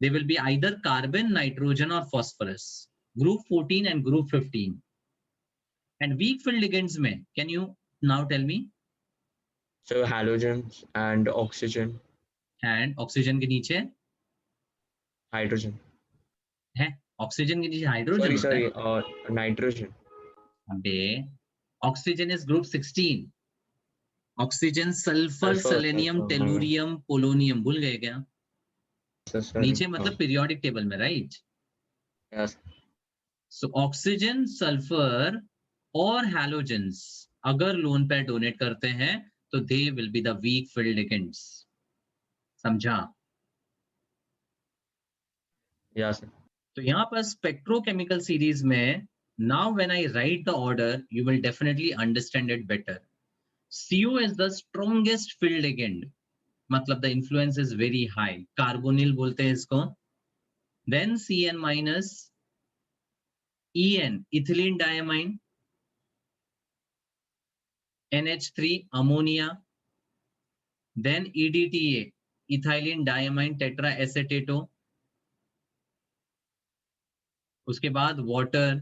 they will be either carbon, nitrogen और phosphorus, group 14 and group 15. And weak field ligands में can you now tell me?
So halogens and oxygen.
And oxygen के नीचे
Hydrogen.
है, oxygen के नीचे हाइड्रोजन.
Sorry, nitrogen.
अबे oxygen is group 16. Oxygen sulphur, selenium, tellurium, polonium, भूल गए क्या? नीचे मतलब पीरियोडिक टेबल में, right?
Yes.
So oxygen, sulphur और हैलोजेंस अगर लोन पेयर डोनेट करते हैं तो दे will be the week field ligands. समझा?
Yes.
तो यहाँ पर स्पेक्ट्रोकेमिकल सीरीज में now when I right the order you will definitely understand it better. CO is the strongest field ligand, मतलब the influence is very high. Carbonyl बोलते हैं इसको. Then CN minus EN, ethylene diamine. NH3, ammonia. Then EDTA, ethylene diamine tetraacetato. उसके बाद water.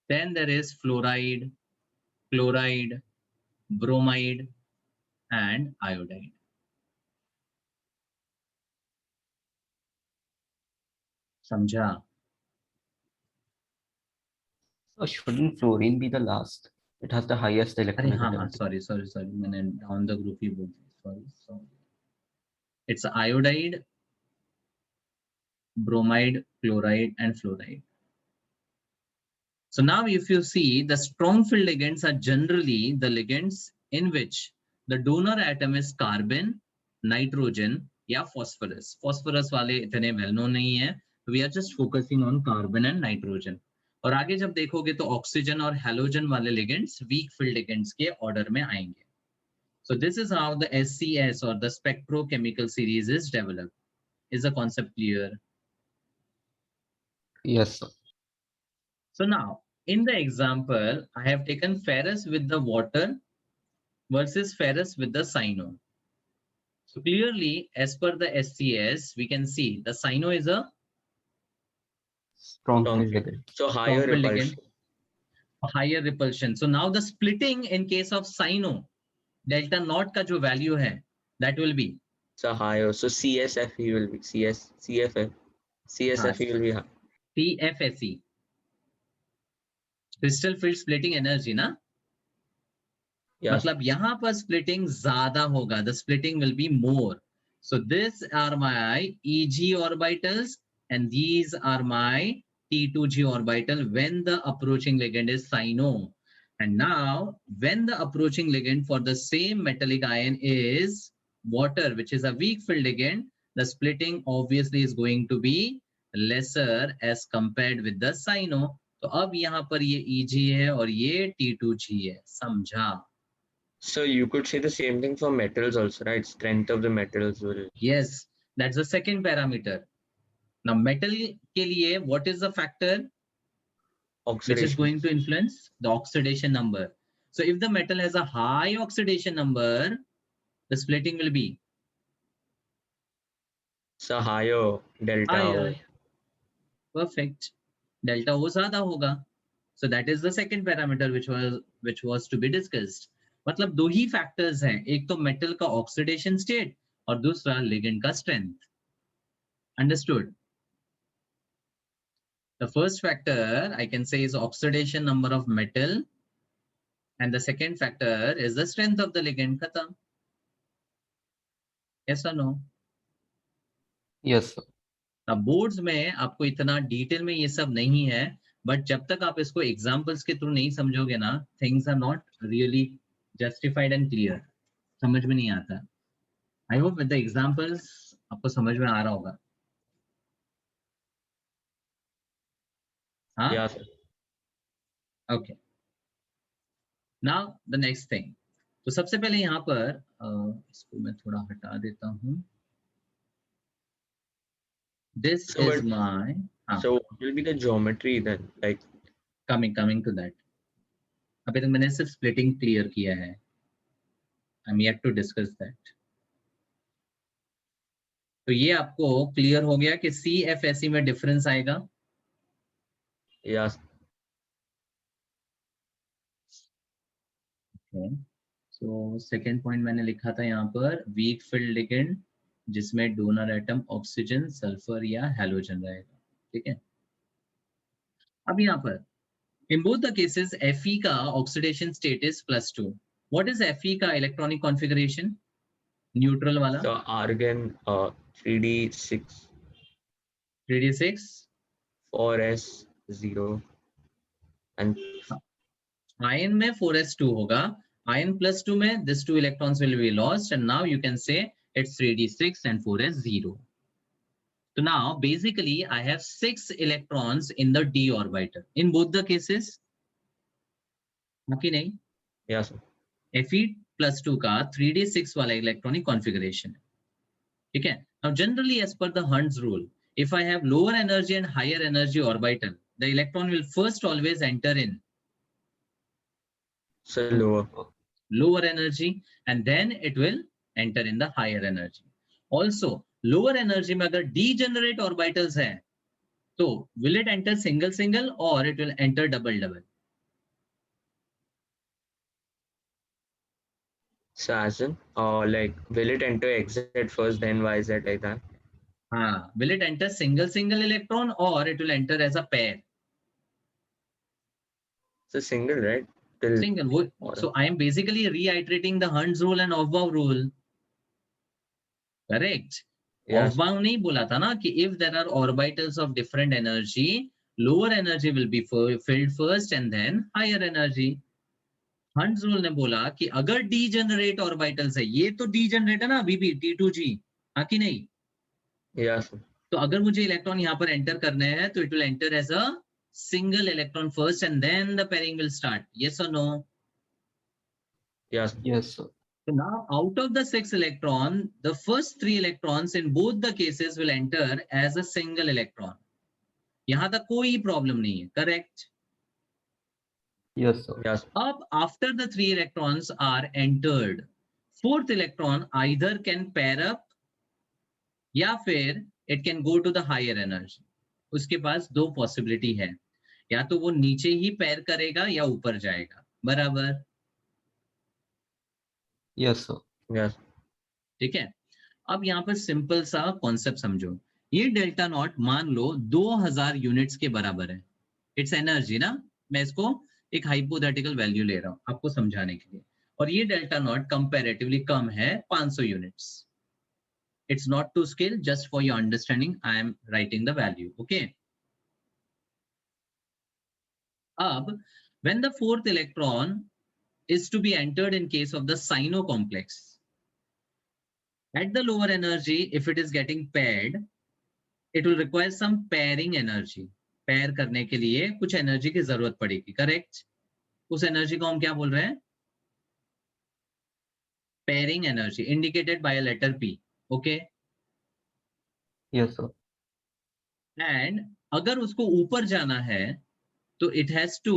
Then there is fluoride, chloride, bromide and iodide. समझा?
So shouldn't fluorine be the last? It has the highest
अरे हाँ हाँ,
electronegativity.
Sorry मैंने down the group ही बोल दिया. Sorry. It's iodide, bromide, chloride and fluoride. So now if you see, the strong field ligands are generally the ligands in which the donor atom is carbon, nitrogen या phosphorus. Phosphorus वाले इतने well known नहीं है. We are just focusing on carbon and nitrogen. और आगे जब देखोगे तो ऑक्सीजन और हैलोजन वाले ligands weak field ligands के ऑर्डर में आएंगे. So this is how the SCS or the spectrochemical series is developed. Is the concept clear?
Yes, sir.
So now, in the example, I have taken ferrous with the water versus ferrous with the cyano. So clearly, as per the SCS, we can see the cyano is a
Strong
Strong
field
field.
ligand.
So higher
field
repulsion.
ligand, higher repulsion. So now the splitting in case of cyano, delta naught का जो value है, that will be
So higher. So CSFE will be CFF. CSFE will be high.
CFSE. Crystal field splitting energy ना?
Yes.
मतलब यहाँ पर splitting ज्यादा होगा. The splitting will be more. So these are my EG orbitals and these are my T2G orbital when the approaching ligand is cyano. And now when the approaching ligand for the same metallic ion is water, which is a weak field ligand, the splitting obviously is going to be lesser as compared with the cyano. तो अब यहाँ पर ये EG है और ये T2G है. समझा?
So you could say the same thing for metals also, right? Strength of the metals will.
Yes, that's the second parameter. Now metal के लिए what is the factor which is
Oxidation.
going to influence? The oxidation number. So if the metal has a high oxidation number, the splitting will be
So higher delta
higher.
O.
Perfect. Delta O ज्यादा होगा. So that is the second parameter which was to be discussed. मतलब दो ही factors हैं, एक तो metal का oxidation state और दूसरा ligand का strength. Understood? The first factor I can say is oxidation number of metal, and the second factor is the strength of the ligand. Khatam. Yes or no?
Yes, sir.
अब boards में आपको इतना detail में ये सब नहीं है, but जब तक आप इसको एग्जांपल्स के थ्रू नहीं समझोगे ना, things are not really justified and clear. समझ में नहीं आता. I hope with the examples आपको समझ में आ रहा होगा. हाँ,
Yeah, sir.
Okay. Now the next thing. तो सबसे पहले यहाँ पर इसको मैं थोड़ा हटा देता हूँ. This
So,
is
but,
my
so what will be the geometry then? Like,
coming to that. अभी तक मैंने सिर्फ स्प्लिटिंग क्लियर किया है. I am yet to discuss that. तो ये आपको क्लियर हो गया कि CFSE में डिफरेंस आएगा.
yeah,
सो सेकेंड पॉइंट मैंने लिखा था यहाँ पर वीक फील्ड लिगेंड जिसमें डोनर एटम ऑक्सीजन, सल्फर या हैलोजन रहेगा. ठीक है. अब यहाँ पर इन बोथ द केसेस Fe का oxidation state is +2. What is Fe का इलेक्ट्रॉनिक कॉन्फ़िगरेशन? न्यूट्रल वाला.
so argon 3d6
3d6
4s0 and
ion में 4s2 होगा. आयन +2 में this 2 electrons will be lost and now you can say it's 3d6 and 4s0. So now basically I have 6 electrons in the d orbital in both the cases. बाकी नहीं.
yeah, sir.
Fe+2 का 3d6 वाला electronic configuration. ठीक है. Now generally as per the Hund's rule, if I have lower energy and higher energy orbital, the electron will first always enter in
So
lower energy and then it will enter in the higher energy. Also lower energy में अगर degenerate orbitals है तो will it enter single single or it will enter double double?
So as in, like, will it enter XZ first, then YZ like that?
हाँ, will it enter single single electron or it will enter as a pair?
It's a single, right? Till
Single. So I am basically reiterating the Hund's rule and Aufbau rule. Correct.
yes.
Aufbau नहीं बोला था ना कि if there are orbitals of different energy, lower energy will be filled first and then higher energy. Hund's rule ने बोला कि अगर degenerate orbitals है, ये तो degenerate है ना अभी भी T2G, हाँ कि नहीं?
Yes.
तो अगर मुझे इलेक्ट्रॉन यहाँ पर एंटर करने हैं तो it will enter as a single electron first and then the pairing will start. Yes or no?
Yes.
Yes, sir.
So now out of the 6 electron, the first 3 electrons in both the cases will enter as a single electron. यहाँ तक कोई problem नहीं है. Correct.
Yes, sir.
Yes.
अब after the 3 electrons are entered, fourth electron either can pair up या फिर it can go to the higher energy. उसके पास दो पॉसिबिलिटी है, या तो वो नीचे ही पैर करेगा या ऊपर जाएगा. बराबर.
Yes, sir.
Yes.
ठीक है. अब यहाँ पर सिंपल सा कॉन्सेप्ट समझो. ये डेल्टा नॉट मान लो 2000 यूनिट्स के बराबर है. इट्स एनर्जी ना. मैं इसको एक हाइपोथेटिकल वैल्यू ले रहा हूं आपको समझाने के लिए. और ये डेल्टा नॉट कंपैरेटिवली कम है 500 units. It's not to scale, just for your understanding I am writing the value. Okay. Ab when the fourth electron is to be entered in case of the cyno complex, at the lower energy if it is getting paired, it will require some pairing energy. pair करने के लिए कुछ energy की जरूरत पड़ेगी. Correct. उस energy को हम क्या बोल रहे हैं? pairing energy indicated by a letter P. Okay.
Yes, sir.
And अगर उसको ऊपर जाना है तो it has to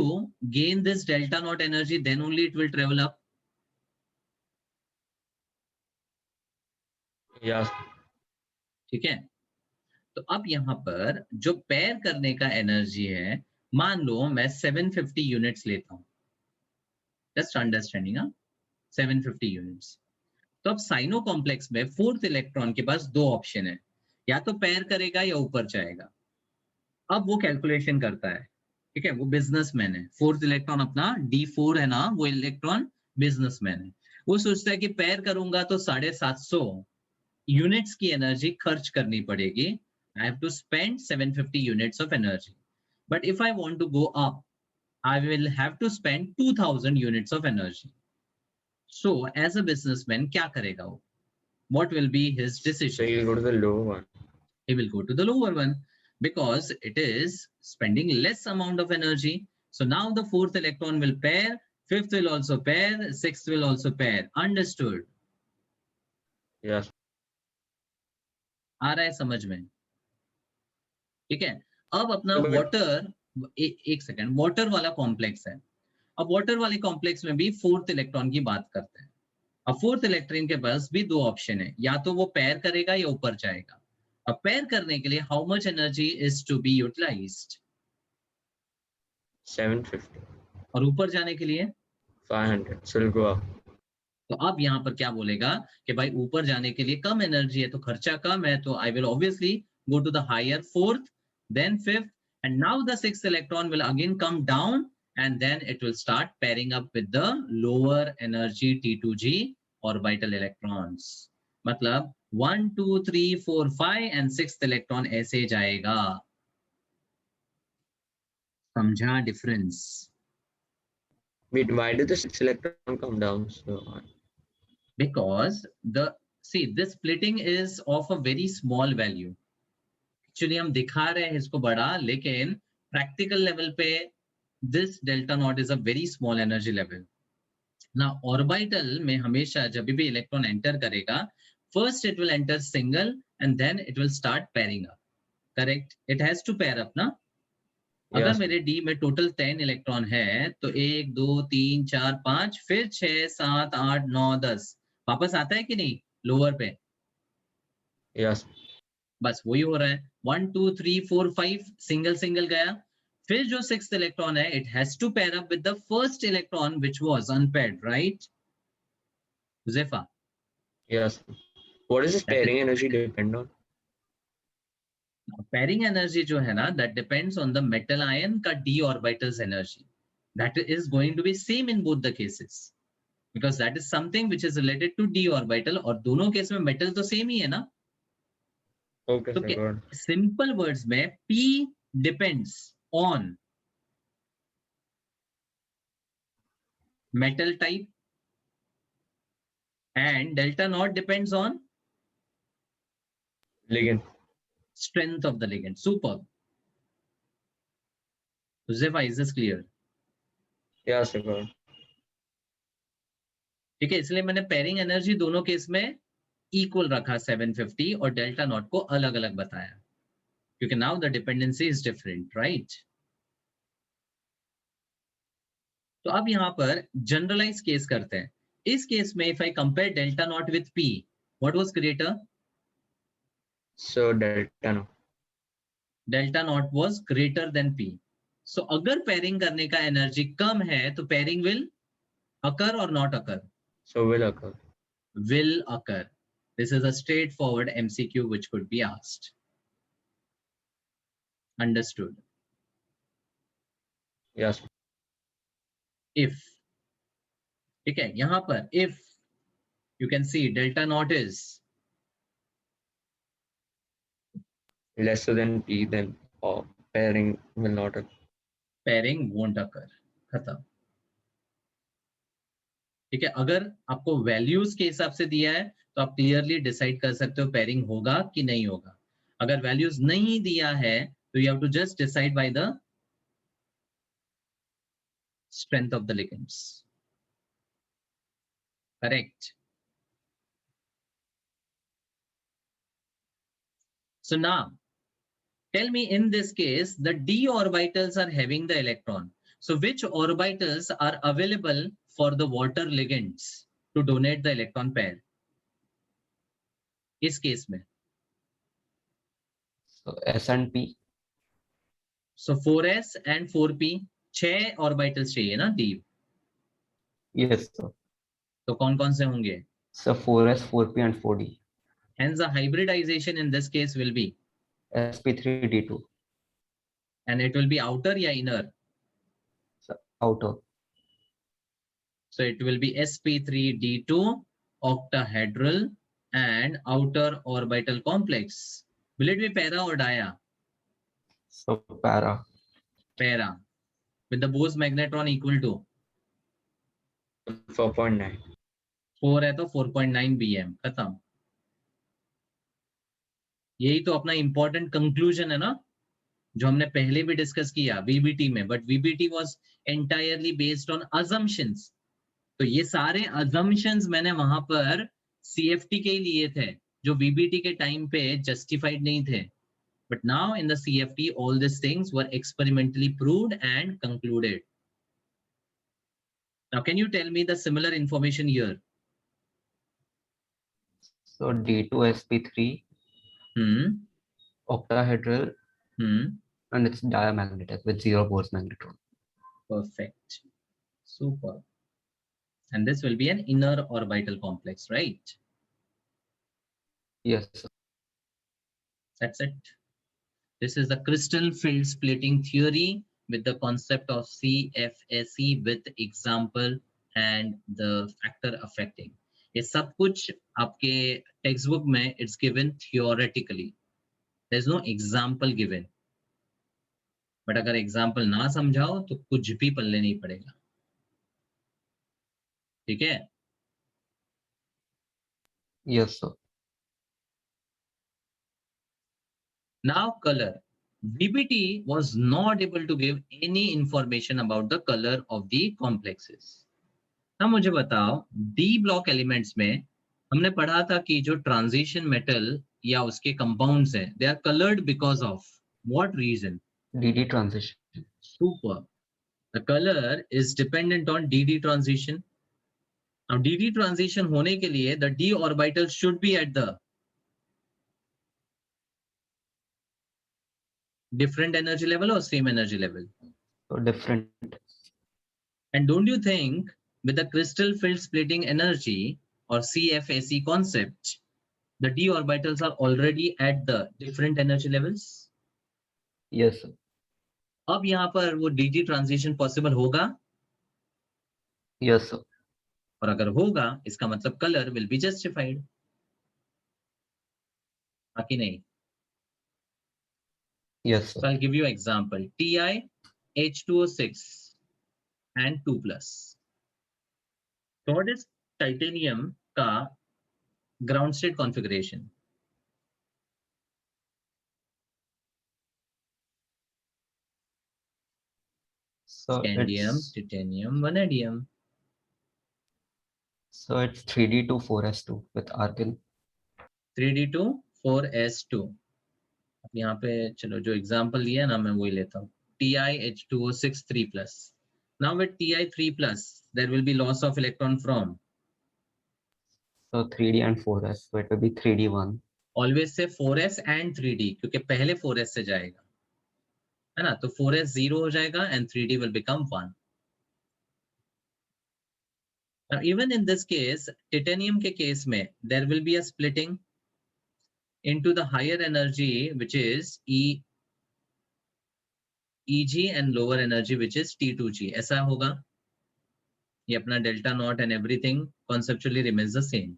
gain this delta naught energy, then only it will travel up.
Yes.
ठीक है, तो अब यहाँ पर जो पेयर करने का एनर्जी है, मान लो मैं 750 यूनिट्स लेता हूं, जस्ट अंडरस्टैंडिंग, 750 यूनिट्स। तो अब साइनो कॉम्प्लेक्स में फोर्थ इलेक्ट्रॉन के पास दो ऑप्शन है, या तो पेयर करेगा या ऊपर जाएगा। अब वो कैलकुलेशन करता है, ठीक है, वो बिजनेसमैन है, फोर्थ इलेक्ट्रॉन अपना D4 है ना, वो इलेक्ट्रॉन बिजनेसमैन है। वो सोचता है कि पेयर करूंगा तो 750 यूनिट्स की एनर्जी खर्च करनी पड़ेगी। I have to spend 750 units of energy, but if I want to go up, I will have to spend 2000 units of energy. So as a businessman क्या करेगा वो? What will be his
So
decision?
you go to the lower one.
He will go to the lower one because it is spending less amount of energy. So now the fourth electron will pair, fifth will also pair, sixth will also pair. Understood?
Yes.
आ रहा है समझ में? ठीक है, अब अपना
So, but
water, एक second, water वाला कॉम्प्लेक्स है। अब वाटर वाले कॉम्प्लेक्स में भी फोर्थ इलेक्ट्रॉन की बात करते हैं। अब फोर्थ इलेक्ट्रॉन के पास भी दो ऑप्शन है, या तो वो पेयर करेगा या ऊपर जाएगा। अब पेयर करने के लिए how much energy is to be utilized?
750.
और ऊपर जाने के लिए
500. So it'll go up.
तो अब यहाँ पर क्या बोलेगा कि भाई ऊपर जाने के लिए कम एनर्जी है तो खर्चा कम है, तो I will obviously go to the higher fourth, then fifth, and now the sixth electron will again come down and then it will start pairing up with the lower energy T2G orbital electrons. मतलब 1 2 3 4 5 and sixth electron ऐसे जाएगा। समझा difference?
Wait, why did the sixth electron come down? So
Because this splitting is of a very small value. Actually हम दिखा रहे हैं इसको बड़ा, लेकिन प्रैक्टिकल लेवल पे this delta naught is a very small energy level. ना orbital में हमेशा जब भी इलेक्ट्रॉन एंटर करेगा, first it will enter single and then it will start pairing up. Correct? It has to pair up ना। अगर
yes.
मेरे D में टोटल 10 इलेक्ट्रॉन है तो 1 2 3 4 5 फिर 6 7 8 9 10 वापस आता है कि नहीं लोअर पे?
Yes.
बस वही हो रहा है, 1 2 3 4 5 सिंगल सिंगल गया। फिर जो सिक्स्थ इलेक्ट्रॉन है, it has to pair up with the first electron which was unpaired, right Huzaifa?
Yes. What does this
that
pairing energy depend on?
Is pairing energy जो है ना, that depends on the metal ion का d orbitals energy. That is going to be same in both the cases because that is something which is related to d orbital, और दोनों case में metal तो same ही है ना।
Okay,
तो
so good.
Simple words में p depends on metal type and delta naught depends on
Ligand.
strength of the ligand. Superb. Ziva, is this clear?
Yes, so good.
ठीक है, इसलिए मैंने पेयरिंग एनर्जी दोनों case में equal रखा 750 और delta not को अलग अलग बताया, क्योंकि now the dependency is different, right? तो अब यहां पर जनरलाइज केस करते हैं। इस केस में if I compare delta not with P, what was greater?
So delta no.
Delta not was greater than P. So अगर पेयरिंग करने का एनर्जी कम है तो पेयरिंग विल अकर और not occur?
So will occur.
Will occur. This is a straightforward MCQ which could be asked. Understood?
Yes.
If, ठीक है, यहां पर if you can see delta naught is
Lesser than P, then pairing will not occur.
pairing won't occur. खत्म। ठीक है, अगर आपको values के हिसाब से दिया है तो आप क्लियरली डिसाइड कर सकते हो पेयरिंग होगा कि नहीं होगा। अगर वैल्यूज नहीं दिया है तो you have to just decide by the strength of the ligands. Correct? So now tell me, in this case the d orbitals are having the electron, so which orbitals are available for the water ligands to donate the electron pair? इस case में?
So S and P.
So 4s and 4p, 6 orbitals चाहिए ना D,
Yes, sir.
तो कौन कौन से होंगे?
So 4S, 4P, and 4D.
Hence the hybridization in this case will be,
sp3d2.
and it will be outer या inner?
So outer.
So it will be sp3d2 octahedral and outer orbital complex. Will it be para or dia?
So para.
Para, with the Bose magnetron equal to
4.9.
4 है तो 4.9 bm, खत्म। यही तो अपना important conclusion है ना, जो हमने पहले भी डिस्कस किया वीबीटी में, but VBT was entirely based on assumptions. तो ये सारे अजम्पशंस मैंने वहां पर सीएफटी के लिए थे, जो वीबीटी के टाइम पे जस्टिफाइड नहीं थे, but now in the CFT all this things were experimentally proved and concluded. Now can you tell me the similar information here?
So D2sp3 octahedral, and it's diamagnetic with 0 Bose magnetron.
Perfect, super. And this will be an inner orbital complex, right?
Yes, sir.
That's it. This is the crystal field splitting theory with the concept of CFSE with example and the factor affecting. ये सब कुछ आपके text book में it's given theoretically. There's no example given. But अगर example ना समझाओ तो कुछ भी पल्ले नहीं पड़ेगा, ठीक है?
Yes, sir.
Now color. VBT was not able to give any information about the color of the complexes. ना मुझे बताओ, डी ब्लॉक एलिमेंट्स में हमने पढ़ा था कि जो ट्रांजिशन मेटल या उसके कंपाउंड्स हैं, they are coloured because of what reason?
DD transition.
Super, the colour is dependent on DD transition. Now DD transition होने के लिए the D orbital should be at the different energy level or same energy level?
So different.
And don't you think with the crystal field splitting energy or CFSE concept, the d orbitals are already at the different energy levels?
Yes, sir.
अब यहाँ पर वो D transition possible होगा,
Yes, sir.
और अगर होगा इसका मतलब कलर विल बी जस्टिफाइड, बाकी नहीं।
Yes, sir.
So I'll give you example. TiH2O6 and 2+. So what is titanium का ground state configuration?
So
Scandium,
it's
titanium, vanadium.
so it's 3D2 4S2 with argon.
3D2 4S2. अब यहाँ पे चलो जो example लिया ना मैं वही लेता हूँ, TiH2O6 3+. Now with Ti3+, there will be loss of electron from?
So 3D and 4S. So it will be 3D1.
Always say 4s and 3d, क्योंकि पहले 4s से जाएगा, है ना? तो 4s 0 हो जाएगा and 3d will become 1. Now even in this case, titanium के केस में there will be a splitting into the higher energy which is EG and lower energy which is T2G. ऐसा होगा, ये अपना delta naught and everything conceptually remains the same.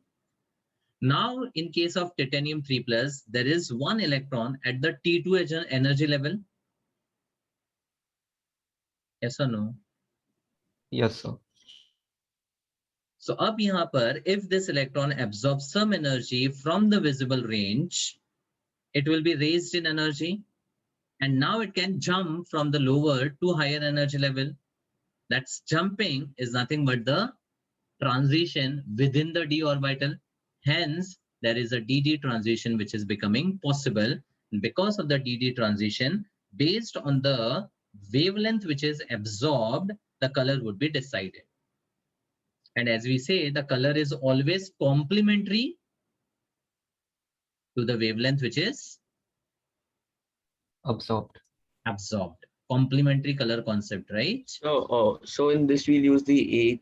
Now in case of titanium 3+, there is one electron at the T2 energy level. Yes or no?
Yes, sir.
So अब यहाँ पर if this electron absorbs some energy from the visible range, it will be raised in energy, and now it can jump from the lower to higher energy level. That's jumping is nothing but the transition within the d orbital. Hence there is a dd transition which is becoming possible. Because of the dd transition, based on the wavelength which is absorbed, the color would be decided. And as we say, the color is always complementary to the wavelength which is
Absorbed.
absorbed. Complementary color concept, right?
So in this we'll use the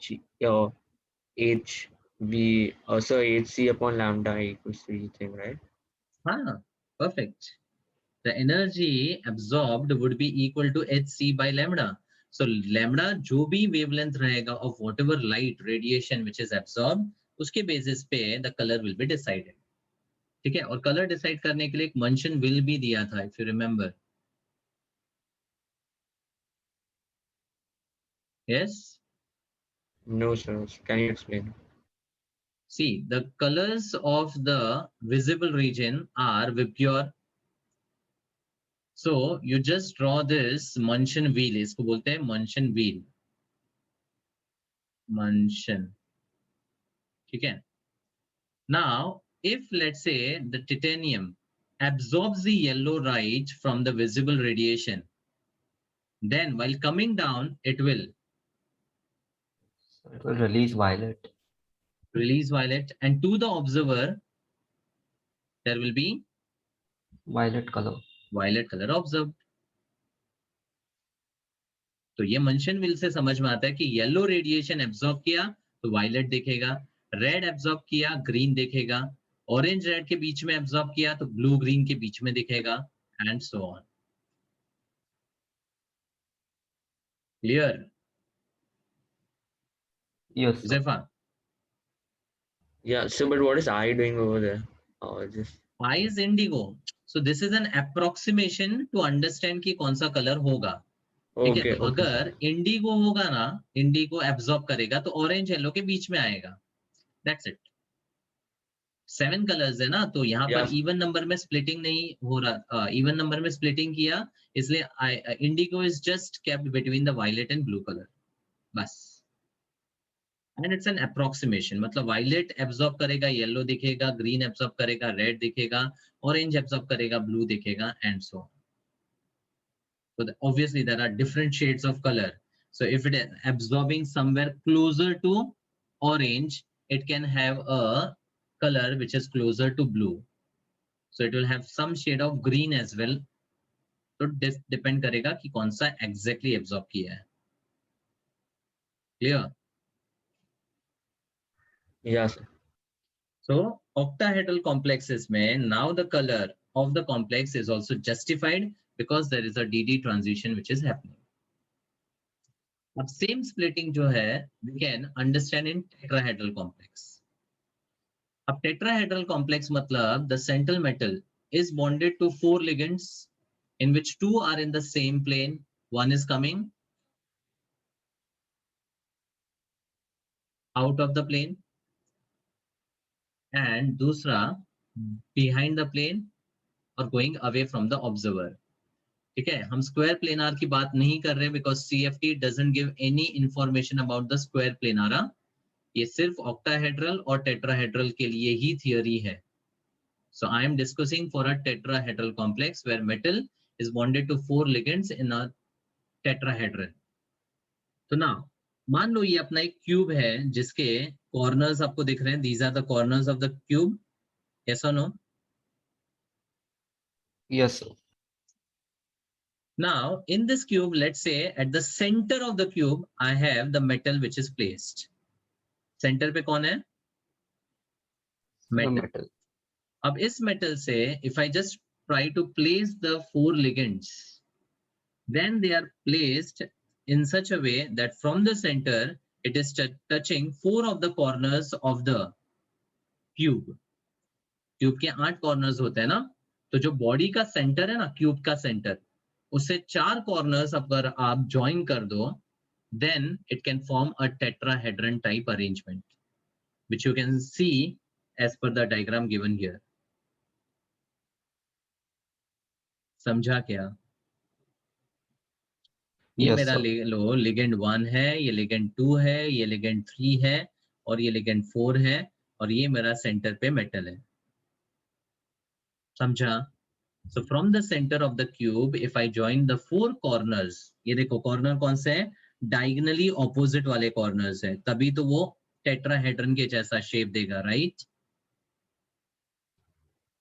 HC upon lambda equals 3 thing, right?
Perfect. The energy absorbed would be equal to hc by lambda. So lambda जो भी wavelength रहेगा of whatever light radiation which is absorbed, उसके basis पे the color will be decided. ठीक है, और color decide करने के लिए एक Munchen will भी दिया था, if you remember. Yes.
No, sir. Can you explain?
See, the colors of the visible region are Vibgyor. So you just draw this Munchen wheel. इसको बोलते हैं Munchen wheel. Munchen. ठीक है. Now, if let's say the titanium absorbs the yellow light from the visible radiation, then while coming down, it will
So it will release violet.
release violet, and to the observer, there will be
Violet color.
violet color observed. तो ये मंशन wheel से समझ में आता है कि yellow radiation absorb किया तो वायलेट दिखेगा, रेड एब्जॉर्ब किया ग्रीन दिखेगा, ऑरेंज रेड के बीच में एब्जॉर्ब किया तो ब्लू ग्रीन के बीच में दिखेगा, and so on. Clear?
Yes. Sir.
Josefa,
Yeah. So, but what is I doing over there? Just
I is indigo. So this is an approximation to understand कि कौन सा कलर होगा. ठीक है,
okay.
तो अगर इंडिगो होगा ना, इंडिगो एब्जॉर्ब करेगा तो ऑरेंज येलो के बीच में आएगा. That's it. 7 कलर्स है ना, तो यहाँ पर इवन नंबर में स्प्लिटिंग नहीं हो रहा. इवन नंबर में स्प्लिटिंग किया इसलिए indigo is just kept between the violet and blue colour, बस. एंड इट्स एन अप्रोक्सीमेशन, मतलब वायलेट एब्जॉर्ब करेगा येलो दिखेगा, ग्रीन एब्जॉर्ब करेगा रेड दिखेगा, ऑरेंज एब्जॉर्ब करेगा ब्लू दिखेगा, and so on. So obviously there are different shades of color. So if it is absorbing somewhere closer to orange, it can have a color which is closer to blue. So it will have some shade of green as well. So this depend करेगा कि कौन सा exactly absorb किया है. Clear?
Yes.
So octahedral complexes में now the color of the complex is also justified because there is a DD transition which is happening. अब same splitting जो है we can understand in tetrahedral complex. अब tetrahedral complex मतलब the central metal is bonded to 4 ligands in which 2 are in the same plane. One is coming out of the plane and दूसरा behind the plane or going away from the observer. ठीक है, हम square planar की बात नहीं कर रहे because CFT doesn't give any information about the square planar. ये सिर्फ ऑक्टाहेड्रल और टेट्राहेड्रल के लिए ही थियरी है. So I am discussing for a tetrahedral complex where metal is bonded to 4 ligands in a tetrahedron. तो now मान लो ये अपना एक क्यूब है जिसके कॉर्नर्स आपको दिख रहे हैं. These are the corners of the cube. Yes or no?
Yes. Sir.
Now, in this cube, let's say at the center of the cube, I have the metal which is placed. Center पे कौन है? Metal. अब इस metal से, if I just try to place the 4 ligands, then they are placed in such a way that from the center, it is touching 4 of the corners of the cube. Cube के 8 corners होते हैं ना, तो जो body का center है ना, cube का center, उससे 4 corners अगर आप join कर दो, then it can form a tetrahedron type arrangement, which you can see as per the diagram given here. समझा क्या? ये
Yes,
मेरा
sir.
लो ligand 1 है, ये ligand 2 है, ये ligand 3 है और ये ligand 4 है और ये मेरा center पे metal है. समझा? So from the center of the cube, if I join the 4 corners, ये देखो corner कौन से हैं? Diagonally opposite वाले corners हैं, तभी तो वो tetrahedron के जैसा shape देगा, right?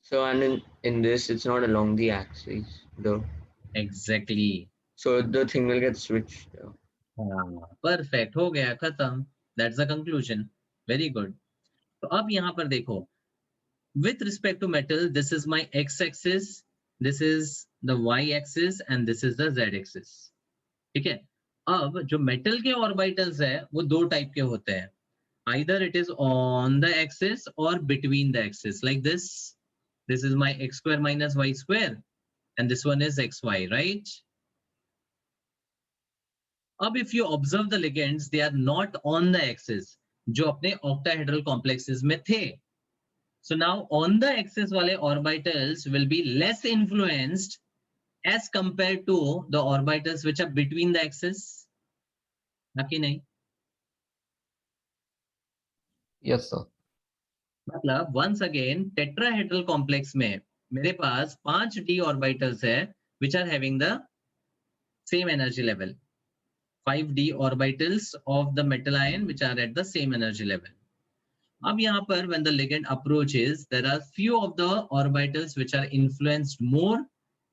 So and in this, it's not along the axis, though.
Exactly.
So the thing will get switched.
Perfect, हो गया, खत्म. That's the conclusion. Very good. तो अब यहाँ पर देखो, with respect to metal, this is my x-axis, this is the y-axis and this is the z-axis. ठीक है. अब जो मेटल के ऑर्बिटल्स है वो दो टाइप के होते हैं. Either it is on the axis or between the axis, like this. This is my x square minus y square and this one is xy, right? अब if you observe the ligands, they are not on the axis, जो अपने octahedral complexes में थे. So now on the axis वाले orbitals will be less influenced as compared to the orbitals which are between the axis. कि नहीं?
Yes, sir.
मतलब once again tetrahedral complex में मेरे पास 5 d orbitals है which are having the same energy level. 5 d orbitals of the metal ion which are at the same energy level. अब यहाँ पर when the ligand approaches, there are few of the orbitals which are influenced more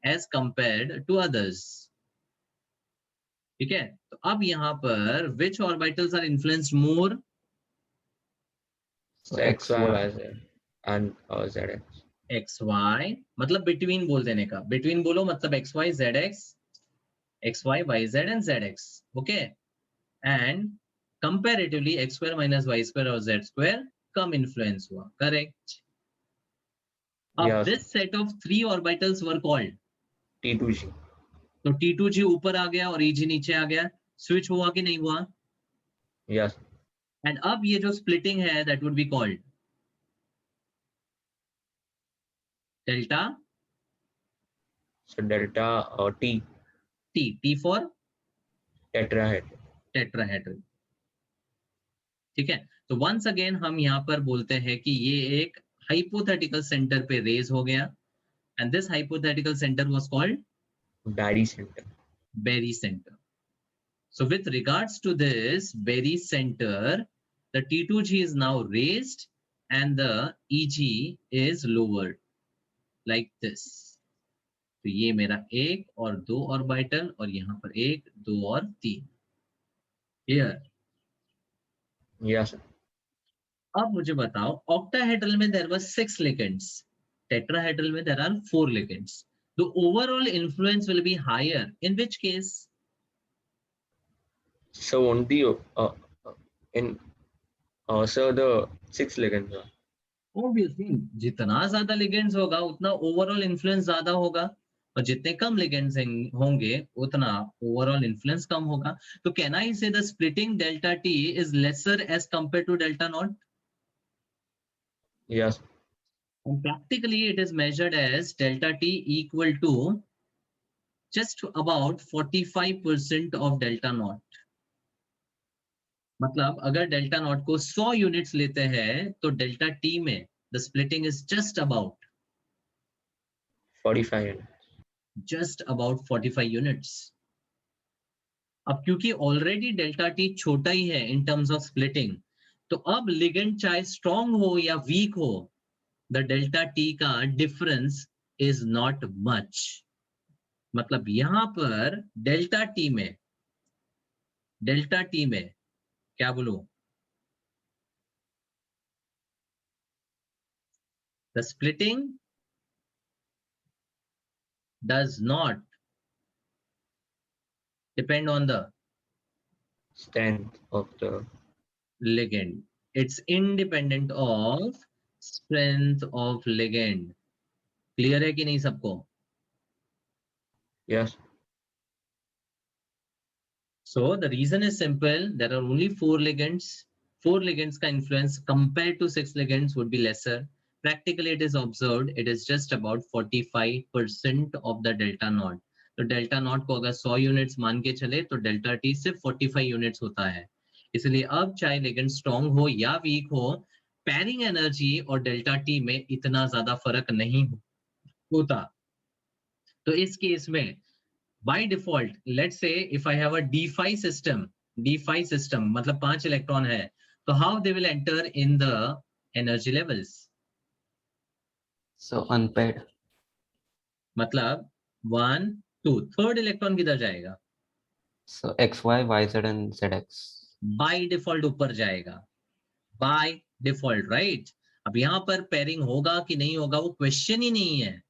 as compared to others. ठीक है. तो अब यहाँ पर which orbitals are influenced more?
So x, y, y, z, and zx.
x, y मतलब between बोल देने का. between बोलो मतलब x, y, zx, x, y, y, z and zx. Okay. And comparatively x square minus y square और z square कम influence हुआ. Correct.
Yes.
This set of 3 orbitals were called
T2g.
तो T2g ऊपर आ गया और EG नीचे आ गया. Switch हुआ कि नहीं हुआ?
Yes.
एंड अब ये जो स्प्लिटिंग है that would be called delta.
So delta or T.
T for
Tetrahedral.
Tetrahedral. ठीक है. तो वंस अगेन हम यहाँ पर बोलते हैं कि ये एक हाइपोथेटिकल सेंटर पे रेज हो गया and this hypothetical centre was called
Berry center.
Berry center. So with regards to this Berry center, the T2g is now raised and the EG is lowered like this. तो ये मेरा 1 और 2 orbital और यहाँ पर 1, 2 और 3. Here.
Yes.
अब मुझे बताओ octahedral में there were 6 ligands, tetrahedral में there are 4 ligands. The overall influence will be higher. In which case?
So only in so the 6 ligands are.
Obviously, जितना ज्यादा ligands होगा उतना overall influence ज्यादा होगा और जितने कम ligands होंगे उतना overall influence कम होगा. तो can I say the splitting delta T is lesser as compared to delta naught?
Yes.
And practically it is measured as delta T equal to just about 45% of delta naught. मतलब अगर delta not को 100 units लेते हैं तो delta T में the splitting is just about
45 units.
Just about 45 units. अब क्योंकि already delta T छोटा ही है इन टर्म्स ऑफ स्प्लिटिंग, तो अब लिगेंड चाहे स्ट्रॉन्ग हो या वीक हो, द डेल्टा टी का डिफरेंस इज नॉट मच. मतलब यहां पर डेल्टा टी में क्या बोलूं, the splitting does not depend on the
Strength of the
ligand. It's independent of strength of ligand. Clear है कि नहीं सबको?
yes.
So the reason is simple. There are only 4 ligands. 4 ligands का influence compared to 6 ligands would be lesser. Practically it is observed it is just about 45% of the delta naught. तो delta not को अगर 100 units मान के चले तो delta T सिर्फ 45 units होता है. इसलिए अब चाहे लिगेंड स्ट्रॉन्ग हो या वीक हो, पैरिंग एनर्जी और डेल्टा टी में इतना ज्यादा फर्क नहीं होता. तो इस केस में by default let's say if I have a d5 system मतलब 5 इलेक्ट्रॉन है, तो how they will enter in the energy levels?
So unpaired.
मतलब 1 2 थर्ड इलेक्ट्रॉन किधर जाएगा?
So XY, YZ and ZX.
By default ऊपर जाएगा, by default, right? अब यहाँ पर पेयरिंग होगा कि नहीं होगा वो क्वेश्चन ही नहीं है,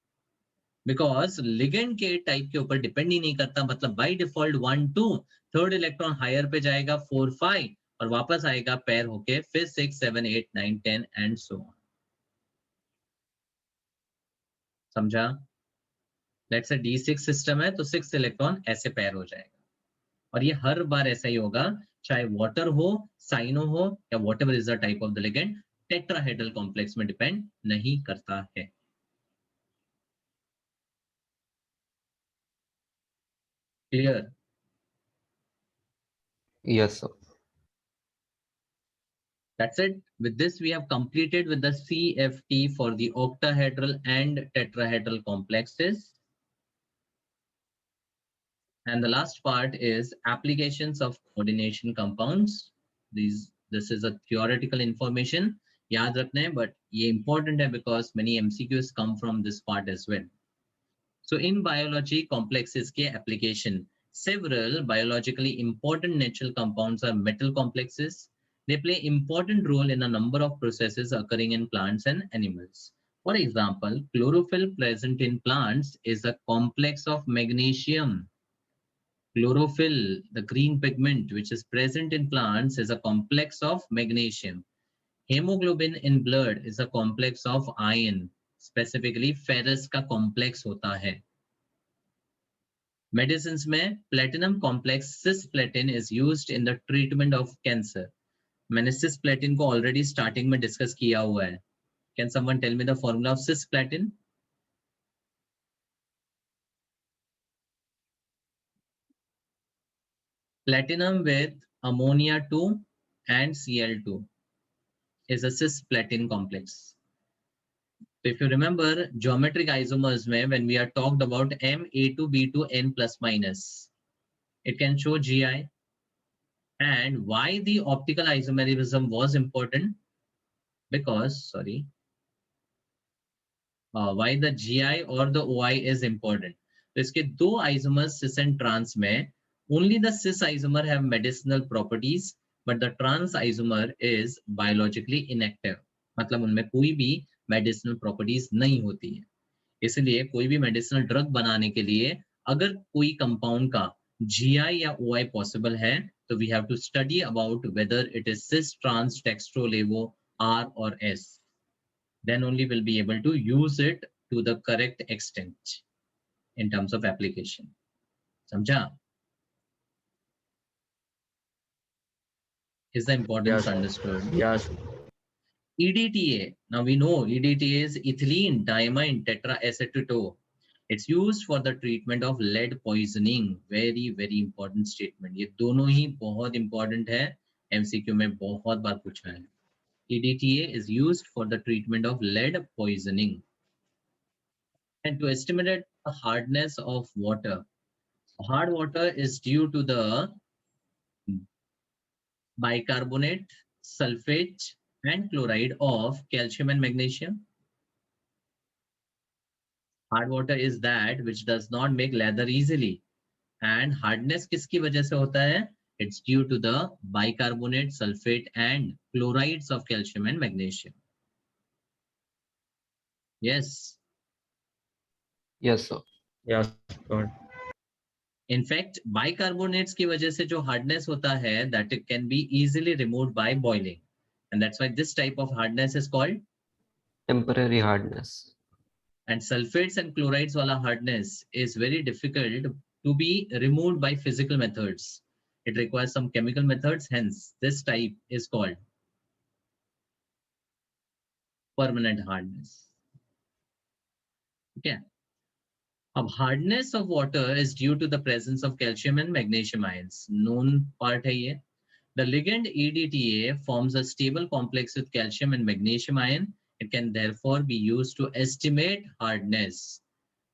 बिकॉज लिगेंड के टाइप के ऊपर डिपेंड ही नहीं करता, मतलब by default 1 2, third electron higher पे जाएगा 4 5 और वापस आएगा पेयर होके फिर 6 7 8 9 10 एंड सो ऑन। समझा? लेट्स से D6 सिस्टम है तो 6 इलेक्ट्रॉन ऐसे पेयर हो जाएगा, और ये हर बार ऐसा ही होगा, चाहे वाटर हो, साइनो हो या whatever is the type of the ligand, tetrahedral complex में डिपेंड नहीं करता है। Clear?
Yes, sir.
That's it. With this, we have completed with the CFT for the octahedral and tetrahedral complexes. And the last part is applications of coordination compounds. This is a theoretical information. याद रखना है, but ये important है because many MCQs come from this part as well. So in biology, complexes के application, several biologically important natural compounds are metal complexes. They play important role in a number of processes occurring in plants and animals. For example, chlorophyll present in plants is a complex of magnesium. Chlorophyll, the green pigment which is present in plants, is a complex of magnesium. Hemoglobin in blood is a complex of iron. Specifically, ferrous का complex होता है. Medicines में platinum complex cisplatin is used in the treatment of cancer. मैंने cisplatin को already starting में discuss किया हुआ है. Can someone tell me the formula of cisplatin? Platinum with ammonia 2 and Cl2 is a cisplatin complex. So if you remember geometric isomers में, when we are talked about Ma2B2N plus minus, it can show Gi. And why the optical isomerism was important? Because, why the Gi or the OI is important. तो इसके दो isomers cis and trans में, only the cis isomer have medicinal properties, but the trans isomer is biologically inactive. मतलब उनमें कोई भी medicinal properties नहीं होती है. इसलिए कोई भी medicinal drug बनाने के लिए अगर कोई compound का GI या OI possible है, तो we have to study about whether it is cis, trans, dextro, levo, R or S. Then only we'll be able to use it to the correct extent in terms of application. Samjha? Is the importance understood?
Yes.
EDTA. Now we know EDTA is ethylene diamine tetraacetate. It's used for the treatment of lead poisoning. Very, very important statement. ये दोनों ही बहुत important है. MCQ में बहुत बार पूछा है. EDTA is used for the treatment of lead poisoning. And to estimate the hardness of water. Hard water is due to the bicarbonate, sulfate, and chloride of calcium and magnesium. Hard water is that which does not make leather easily. And hardness किसकी वजह से होता है? It's due to the bicarbonate, sulfate, and chlorides of calcium and magnesium. Yes.
Yes, sir.
Yes, good.
In fact, bicarbonates की वजह से जो hardness होता है, that it can be easily removed by boiling. And that's why this type of hardness is called
Temporary hardness.
and sulfates and chlorides wala hardness is very difficult to be removed by physical methods. It requires some chemical methods, hence this type is called permanent hardness. Okay. Now, hardness of water is due to the presence of calcium and magnesium ions. Known part hai ye. The ligand EDTA forms a stable complex with calcium and magnesium ion. It can therefore be used to estimate hardness.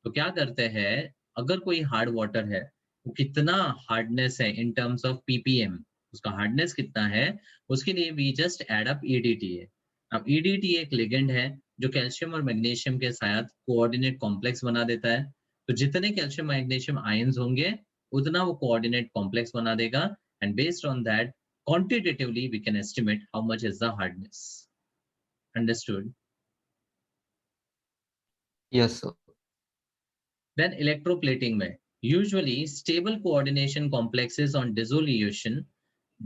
तो क्या करते हैं, अगर कोई hard water है वो कितना hardness है इन टर्म्स ऑफ ppm, उसका हार्डनेस कितना है, उसके लिए we just add up EDTA. अब EDTA एक लिगेंड है, जो कैल्शियम और मैग्नीशियम के साथ कोऑर्डिनेट कॉम्प्लेक्स बना देता है। तो जितने कैल्शियम मैग्नीशियम आयंस होंगे उतना वो कोऑर्डिनेट कॉम्प्लेक्स बना देगा, and based on that quantitatively we can estimate how much is the hardness. Understood?
Yes, sir.
Then electroplating में usually stable coordination complexes on dissolution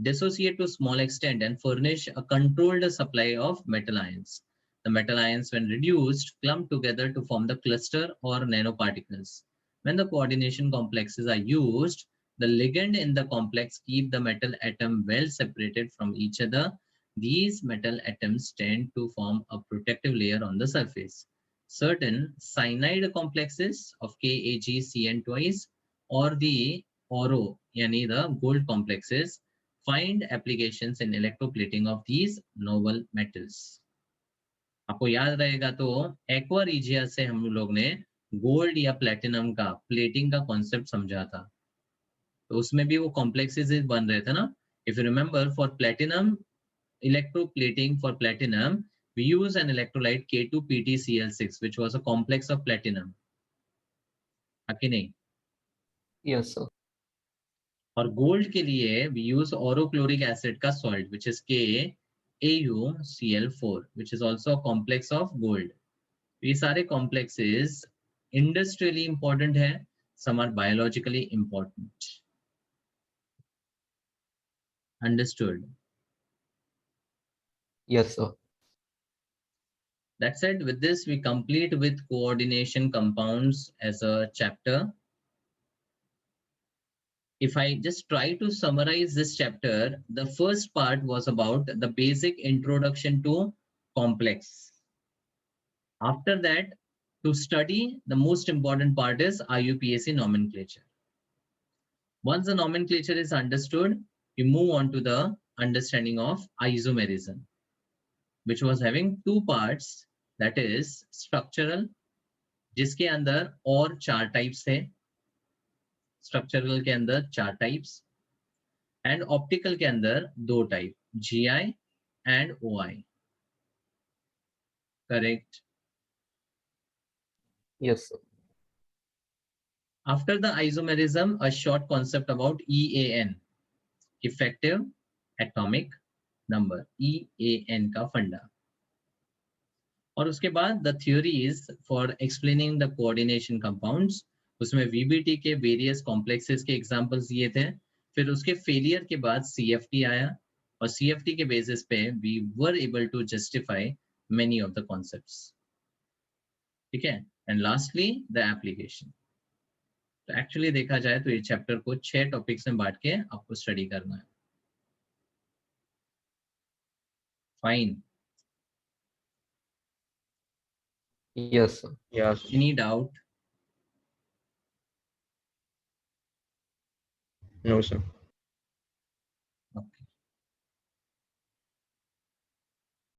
dissociate to small extent and furnish a controlled supply of metal ions. The metal ions, when reduced, clump together to form the cluster or nanoparticles. When the coordination complexes are used, the ligand in the complex keep the metal atom well separated from each other. These metal atoms tend to form a protective layer on the surface. Certain cyanide complexes of KAgCN twice or the oro, yani the gold complexes, find applications in electroplating of these novel metals. आपको याद रहेगा तो aqua regia से हम लोग ने gold या platinum का प्लेटिंग का कॉन्सेप्ट समझा था, तो उसमें भी वो कॉम्प्लेक्सेस बन रहे थे ना. If you remember, for platinum electroplating, for platinum we use an electrolyte K2PtCl6 which was a complex of platinum. कि नहीं?
Yes, sir.
और गोल्ड के लिए we use orochloric acid का salt which is KAuCl4 which is also a complex of gold. ये सारे complexes industrially important है, some are biologically important. Understood?
Yes, sir.
That said, with this we complete with coordination compounds as a chapter. If I just try to summarize this chapter, the first part was about the basic introduction to complex. After that, to study, the most important part is IUPAC nomenclature. Once the nomenclature is understood, we move on to the understanding of isomerism, which was having two parts, that is structural, जिसके अंदर और 4 types थे. Structural के अंदर 4 types and optical के अंदर 2 type, GI and OI. Correct?
Yes, sir.
After the isomerism, a short concept about EAN, effective atomic number, EAN का फंडा. और उसके बाद the theories for explaining the coordination compounds, उसमें VBT के various complexes के examples दिए थे. फिर उसके failure के बाद CFT आया और CFT के basis पे we were able to justify many of the concepts. ठीक है? And lastly the application. तो एक्चुअली देखा जाए तो ये चैप्टर को 6 टॉपिक्स में बांट के आपको स्टडी करना है. Fine.
Yes, sir.
Yes.
Any doubt?
No, sir.